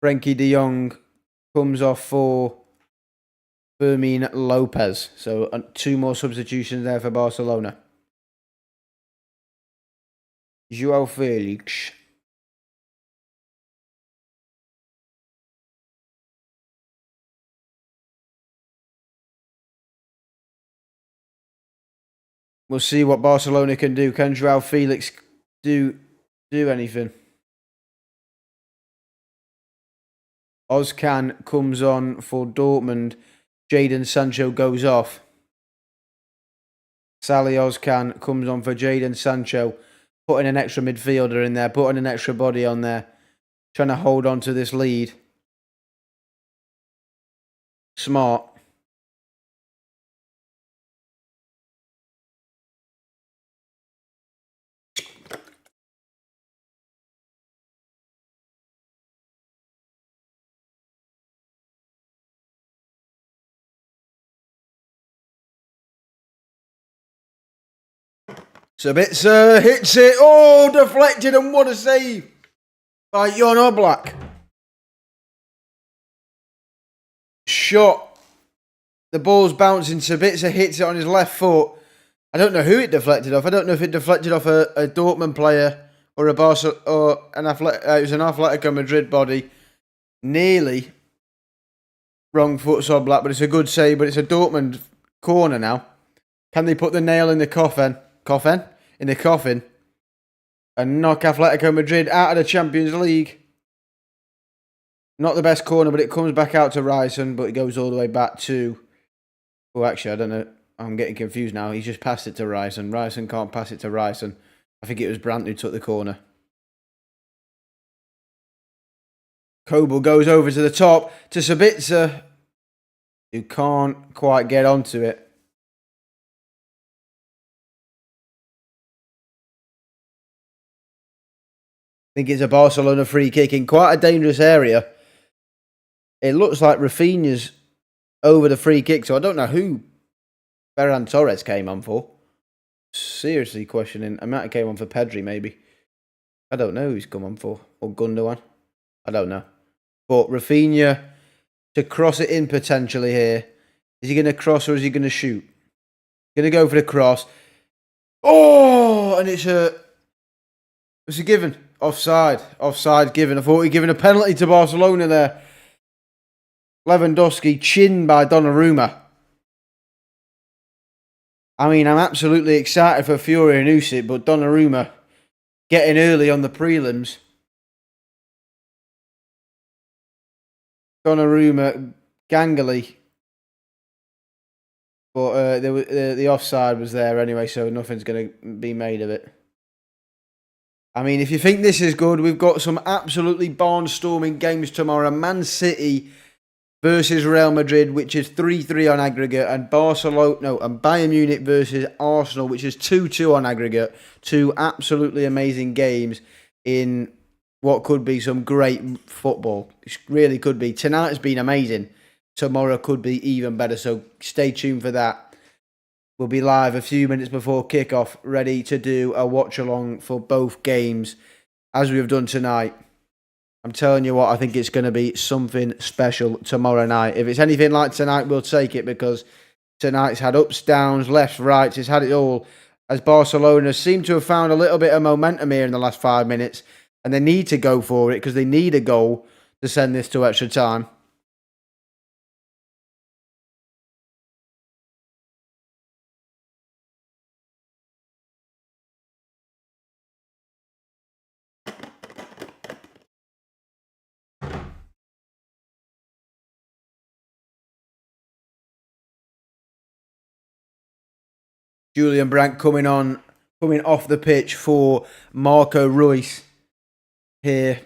Speaker 1: Frenkie de Jong comes off for Fermin Lopez. So 2 more substitutions there for Barcelona. João Felix. We'll see what Barcelona can do. Can João Felix do anything? Ozcan comes on for Dortmund. Jadon Sancho goes off. Sally Ozcan comes on for Jadon Sancho. Putting an extra midfielder in there. Putting an extra body on there. Trying to hold on to this lead. Smart. Sabitzer hits it. Oh, deflected, and what a save by Jan Oblak. Shot. The ball's bouncing. Sabitzer hits it on his left foot. I don't know who it deflected off. I don't know if it deflected off a Dortmund player or a Barca or an it was an Atletico Madrid body. Nearly wrong foot Oblak, but it's a good save. But it's a Dortmund corner now. Can they put the nail in the coffin? In the coffin, and knock Atletico Madrid out of the Champions League? Not the best corner, but it comes back out to Ryerson, but it goes all the way back to... Oh, actually, I don't know. I'm getting confused now. He's just passed it to Ryerson. Ryerson can't pass it to Ryerson. I think it was Brandt who took the corner. Kobel goes over to the top to Sabitzer, who can't quite get onto it. I think it's a Barcelona free kick in quite a dangerous area. It looks like Rafinha's over the free kick, so I don't know who Ferran Torres came on for. Seriously questioning. I might have came on for Pedri, maybe. I don't know who he's come on for. Or Gundogan. I don't know. But Rafinha to cross it in potentially here. Is he going to cross or is he going to shoot? Going to go for the cross. Oh, and it's a given. Offside given. I thought he'd given a penalty to Barcelona there. Lewandowski chinned by Donnarumma. I mean, I'm absolutely excited for Fury and Usyk, but Donnarumma getting early on the prelims. Donnarumma gangly. But the offside was there anyway, so nothing's going to be made of it. I mean, if you think this is good, we've got some absolutely barnstorming games tomorrow. Man City versus Real Madrid, which is 3-3 on aggregate, and Bayern Munich versus Arsenal, which is 2-2 on aggregate. 2 absolutely amazing games in what could be some great football. It really could be. Tonight has been amazing. Tomorrow could be even better. So stay tuned for that. We'll be live a few minutes before kickoff, ready to do a watch along for both games, as we have done tonight. I'm telling you what, I think it's going to be something special tomorrow night. If it's anything like tonight, we'll take it, because tonight's had ups, downs, lefts, rights. It's had it all, as Barcelona seem to have found a little bit of momentum here in the last 5 minutes, and they need to go for it because they need a goal to send this to extra time. Julian Brandt coming off the pitch for Marco Reus here.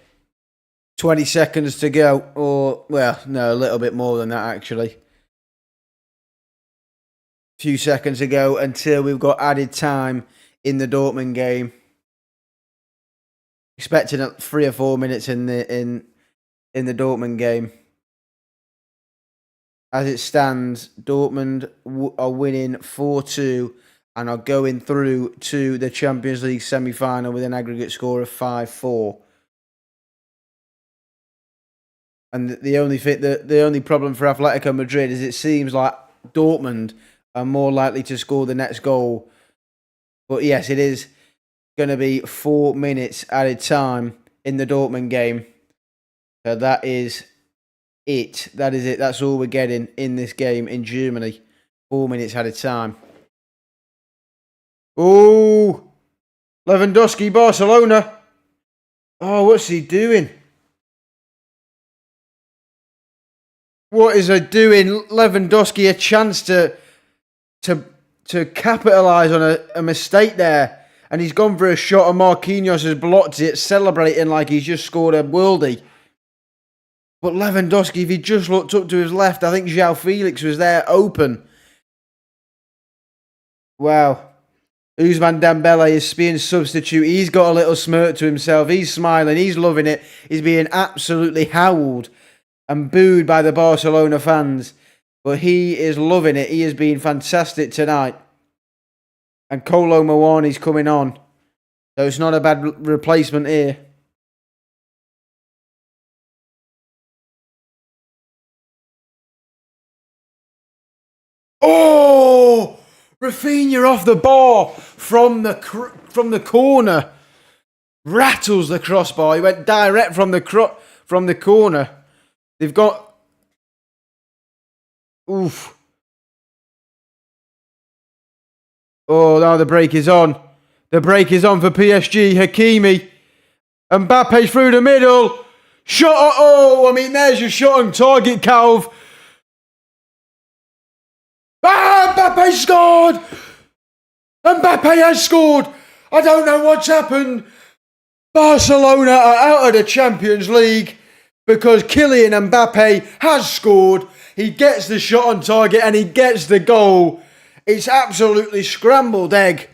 Speaker 1: 20 seconds to go, or, well, no, a little bit more than that, actually. Few seconds to go until we've got added time in the Dortmund game. Expecting 3 or 4 minutes in the Dortmund game. As it stands, Dortmund are winning 4-2 and are going through to the Champions League semi-final with an aggregate score of 5-4. And the only problem for Atletico Madrid is it seems like Dortmund are more likely to score the next goal. But yes, it is going to be 4 minutes added time in the Dortmund game. So that is it. That is it. That's all we're getting in this game in Germany. 4 minutes added time. Oh, Lewandowski, Barcelona. Oh, what's he doing? What is he doing? Lewandowski, a chance to capitalise on a mistake there. And he's gone for a shot and Marquinhos has blocked it, celebrating like he's just scored a worldie. But Lewandowski, if he just looked up to his left, I think João Felix was there open. Wow. Ousmane Dembele is being substitute. He's got a little smirk to himself. He's smiling. He's loving it. He's being absolutely howled and booed by the Barcelona fans. But he is loving it. He has been fantastic tonight. And Kolo Muani's coming on. So it's not a bad replacement here. Oh! Rafinha off the bar from the corner. Rattles the crossbar. He went direct from the corner. They've got... Oof. Oh, now the break is on. The break is on for PSG. Hakimi. Mbappe through the middle. Shot. Oh, I mean, there's your shot on target, Calv. Ah, Mbappe scored. Mbappe has scored. I don't know what's happened. Barcelona are out of the Champions League because Kylian Mbappe has scored. He gets the shot on target and he gets the goal. It's absolutely scrambled egg.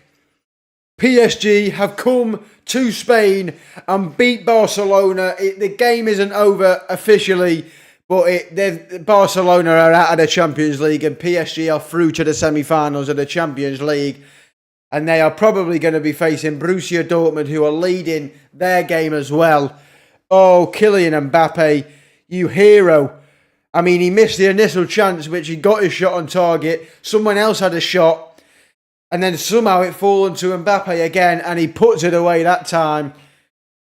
Speaker 1: PSG have come to Spain and beat Barcelona. The game isn't over officially, but Barcelona are out of the Champions League and PSG are through to the semi-finals of the Champions League. And they are probably going to be facing Borussia Dortmund, who are leading their game as well. Oh, Kylian Mbappe, you hero. I mean, he missed the initial chance, which he got his shot on target. Someone else had a shot. And then somehow it fallen to Mbappe again, and he puts it away that time.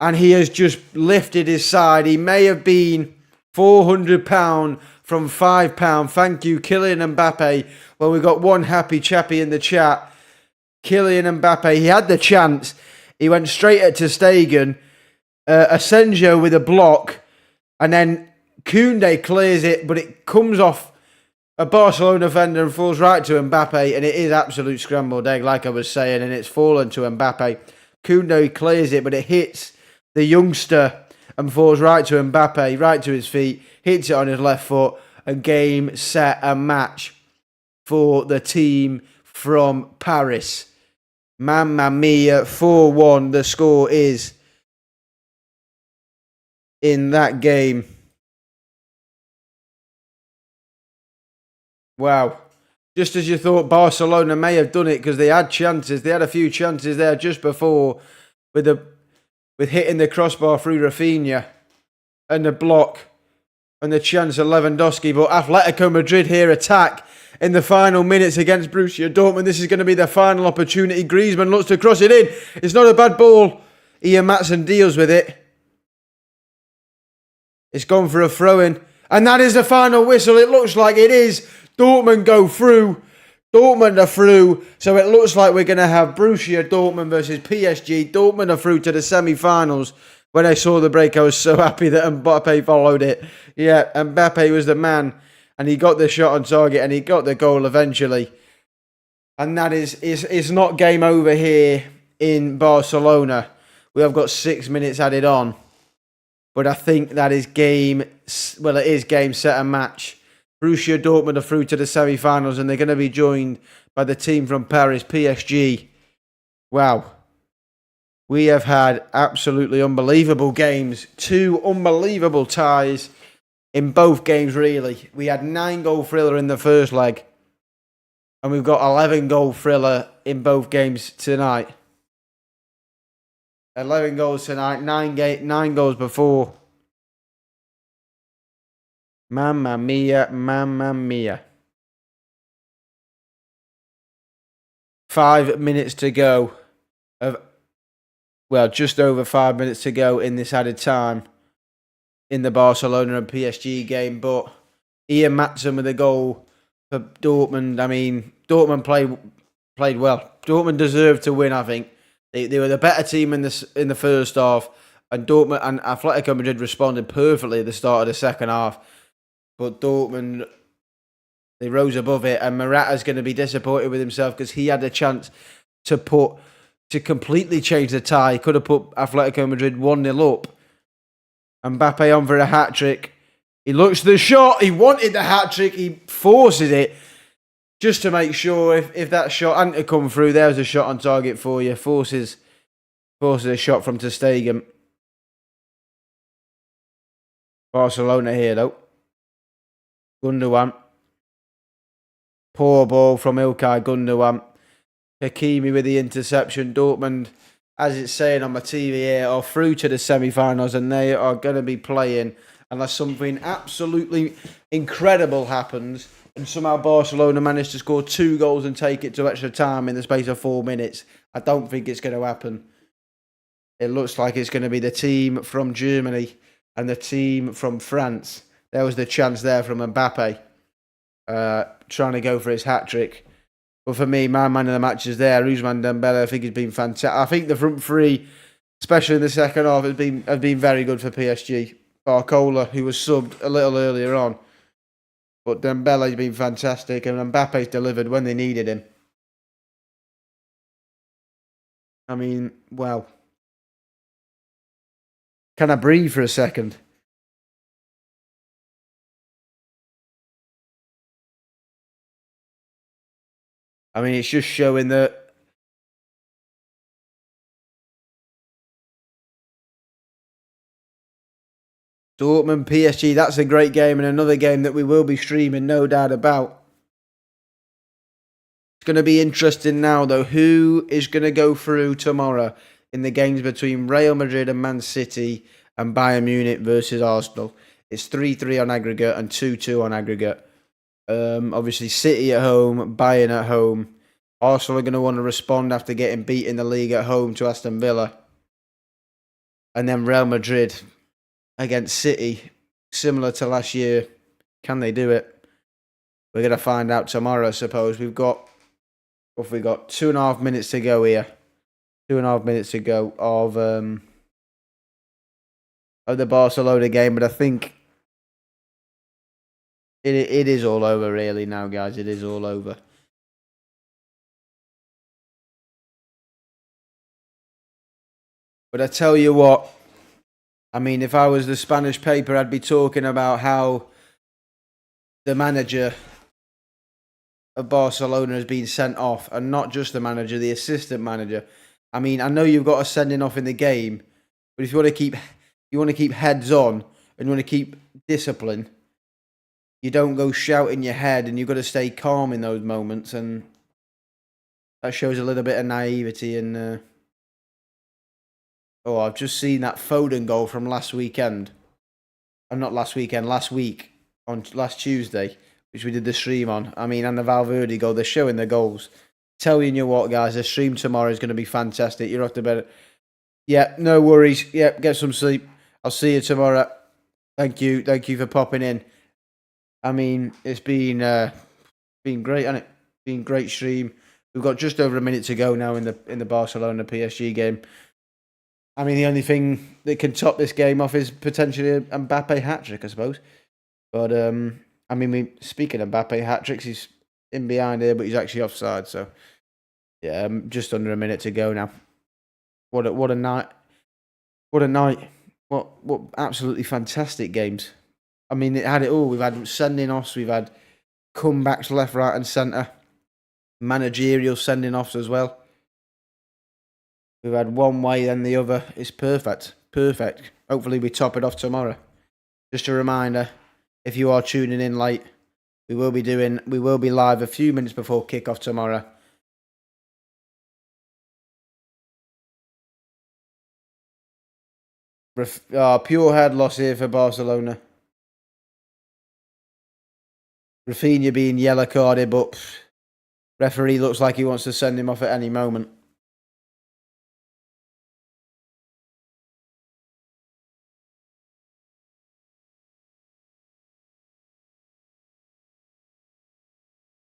Speaker 1: And he has just lifted his side. He may have been £400 from £5. Thank you, Kylian Mbappe. Well, we've got one happy chappy in the chat. Kylian Mbappe, he had the chance. He went straight at ter Stegen. Asensio with a block. And then Koundé clears it, but it comes off a Barcelona defender and falls right to Mbappe. And it is absolute scrambled egg, like I was saying. And it's fallen to Mbappe. Koundé clears it, but it hits the youngster and falls right to Mbappe, right to his feet. Hits it on his left foot. And game, set, and match for the team from Paris. Mamma mia, 4-1 the score is. in that game. Wow. Just as you thought Barcelona may have done it because they had chances. They had a few chances there just before with hitting the crossbar through Rafinha and the block and the chance of Lewandowski. But Atletico Madrid here attack in the final minutes against Borussia Dortmund. This is going to be their final opportunity. Griezmann looks to cross it in. It's not a bad ball. Ian Maatsen deals with it. It's gone for a throw-in. And that is the final whistle. It looks like it is. Dortmund go through. Dortmund are through. So it looks like we're going to have Borussia Dortmund versus PSG. Dortmund are through to the semi-finals. When I saw the break, I was so happy that Mbappe followed it. Yeah, Mbappe was the man. And he got the shot on target and he got the goal eventually. And that is, it's not game over here in Barcelona. We have got 6 minutes added on. But I think that is game, well, it is game, set, and match. Borussia Dortmund are through to the semi-finals and they're going to be joined by the team from Paris, PSG. Wow. We have had absolutely unbelievable games. 2 unbelievable ties in both games, really. We had 9-goal thriller in the first leg. And we've got 11-goal thriller in both games tonight. 11 goals tonight, 9 goals before. Mamma mia, mamma mia. 5 minutes to go. Just over 5 minutes to go in this added time in the Barcelona and PSG game. But Ian Maatsen with a goal for Dortmund. I mean, Dortmund played well. Dortmund deserved to win, I think. They were the better team in the first half, and Dortmund and Atletico Madrid responded perfectly at the start of the second half. But Dortmund, they rose above it, and Morata's going to be disappointed with himself because he had a chance to completely change the tie. He could have put Atletico Madrid 1-0 up. Mbappe on for a hat-trick. He looks at the shot. He wanted the hat-trick. He forces it. Just to make sure if that shot hadn't come through, there's a shot on target for you. Forces a shot from ter Stegen. Barcelona here though. Gundogan. Poor ball from Ilkay Gundogan. Hakimi with the interception. Dortmund, as it's saying on my TV here, are through to the semi-finals and they are going to be playing unless something absolutely incredible happens. And somehow Barcelona managed to score 2 goals and take it to extra time in the space of 4 minutes. I don't think it's going to happen. It looks like it's going to be the team from Germany and the team from France. There was the chance there from Mbappe. Trying to go for his hat-trick. But for me, my man of the match is there. Ousmane Dembele, I think he's been fantastic. I think the front three, especially in the second half, have been very good for PSG. Barcola, who was subbed a little earlier on. But Dembele's been fantastic and Mbappe's delivered when they needed him. I mean, wow. Can I breathe for a second? I mean, it's just showing that Dortmund, PSG, that's a great game and another game that we will be streaming, no doubt about. It's going to be interesting now, though. Who is going to go through tomorrow in the games between Real Madrid and Man City and Bayern Munich versus Arsenal? It's 3-3 on aggregate and 2-2 on aggregate. Obviously, City at home, Bayern at home. Arsenal are going to want to respond after getting beat in the league at home to Aston Villa. And then Real Madrid against City, similar to last year. Can they do it? We're going to find out tomorrow, I suppose. We've got 2.5 minutes to go here. 2.5 minutes to go of the Barcelona game, but I think it is all over really now, guys. It is all over. But I tell you what, I mean, if I was the Spanish paper, I'd be talking about how the manager of Barcelona has been sent off, and not just the manager, the assistant manager. I mean, I know you've got a sending off in the game, but if you want to keep you want to keep heads on and you want to keep discipline, you don't go shouting your head, and you've got to stay calm in those moments. And that shows a little bit of naivety. And I've just seen that Foden goal from last weekend. Not last weekend, last week, on last Tuesday, which we did the stream on. I mean, and the Valverde goal, they're showing the goals. Telling you what, guys, the stream tomorrow is going to be fantastic. You're off to bed. Yeah, no worries. Yeah, get some sleep. I'll see you tomorrow. Thank you for popping in. I mean, it's been great, hasn't it? Been great stream. We've got just over a minute to go now in the Barcelona PSG game. I mean, the only thing that can top this game off is potentially a Mbappe hat-trick, I suppose. But, I mean, speaking of Mbappe hat-tricks, he's in behind here, but he's actually offside. So, yeah, just under a minute to go now. What a night. What a night. What absolutely fantastic games. I mean, it had it all. We've had sending-offs. We've had comebacks left, right and centre. Managerial sending-offs as well. We've had one way, then the other. It's perfect. Perfect. Hopefully we top it off tomorrow. Just a reminder, if you are tuning in late, we will be live a few minutes before kickoff tomorrow. Pure head loss here for Barcelona. Rafinha being yellow carded, but referee looks like he wants to send him off at any moment.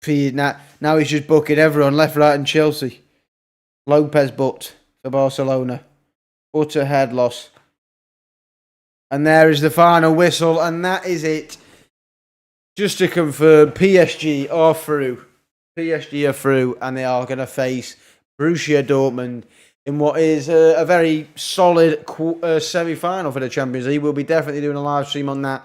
Speaker 1: Now he's just booking everyone left, right and Chelsea. Lopez booked for Barcelona. Utter head loss. And there is the final whistle, and that is it. Just to confirm, PSG are through. PSG are through, and they are going to face Borussia Dortmund in what is a very solid semi-final for the Champions League. We'll be definitely doing a live stream on that.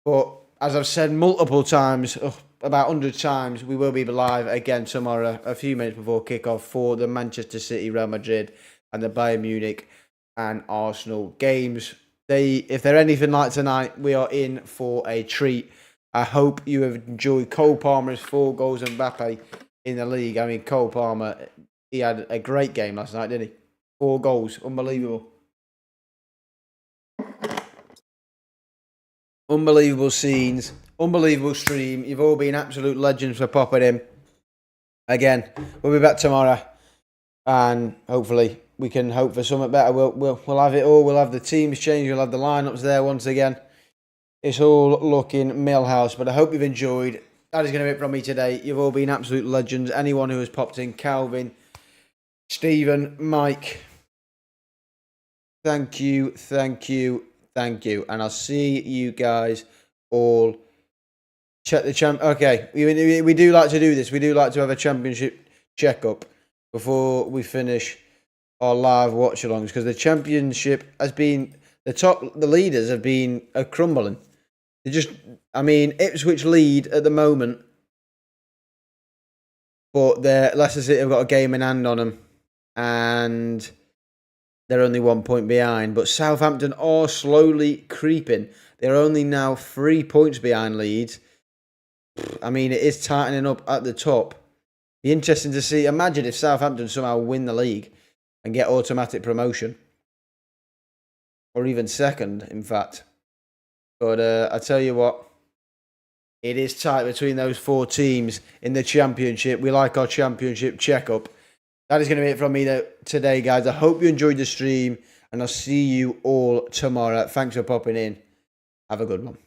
Speaker 1: But as I've said multiple times, about 100 times, we will be live again tomorrow, a few minutes before kickoff, for the Manchester City, Real Madrid, and the Bayern Munich and Arsenal games. If they're anything like tonight, we are in for a treat. I hope you have enjoyed Cole Palmer's 4 goals and Mbappe in the league. I mean, Cole Palmer, he had a great game last night, didn't he? 4 goals, unbelievable. Unbelievable scenes, unbelievable stream. You've all been absolute legends for popping in. Again, we'll be back tomorrow, and hopefully we can hope for something better. We'll have it all. We'll have the teams change. We'll have the lineups there once again. It's all looking Millhouse, but I hope you've enjoyed. That is going to be it from me today. You've all been absolute legends. Anyone who has popped in, Calvin, Stephen, Mike, thank you. And I'll see you guys all. Check the champ. Okay, we do like to do this. We do like to have a championship checkup before we finish our live watch-alongs, because the championship has been the leaders have been crumbling. Ipswich lead at the moment, but Leicester City have got a game in hand on them, and they're only 1 point behind. But Southampton are slowly creeping. They're only now 3 points behind Leeds. I mean, it is tightening up at the top. Be interesting to see. Imagine if Southampton somehow win the league and get automatic promotion, or even second, in fact. But I tell you what, it is tight between those 4 teams in the championship. We like our championship checkup. That is going to be it from me today, guys. I hope you enjoyed the stream, and I'll see you all tomorrow. Thanks for popping in. Have a good one.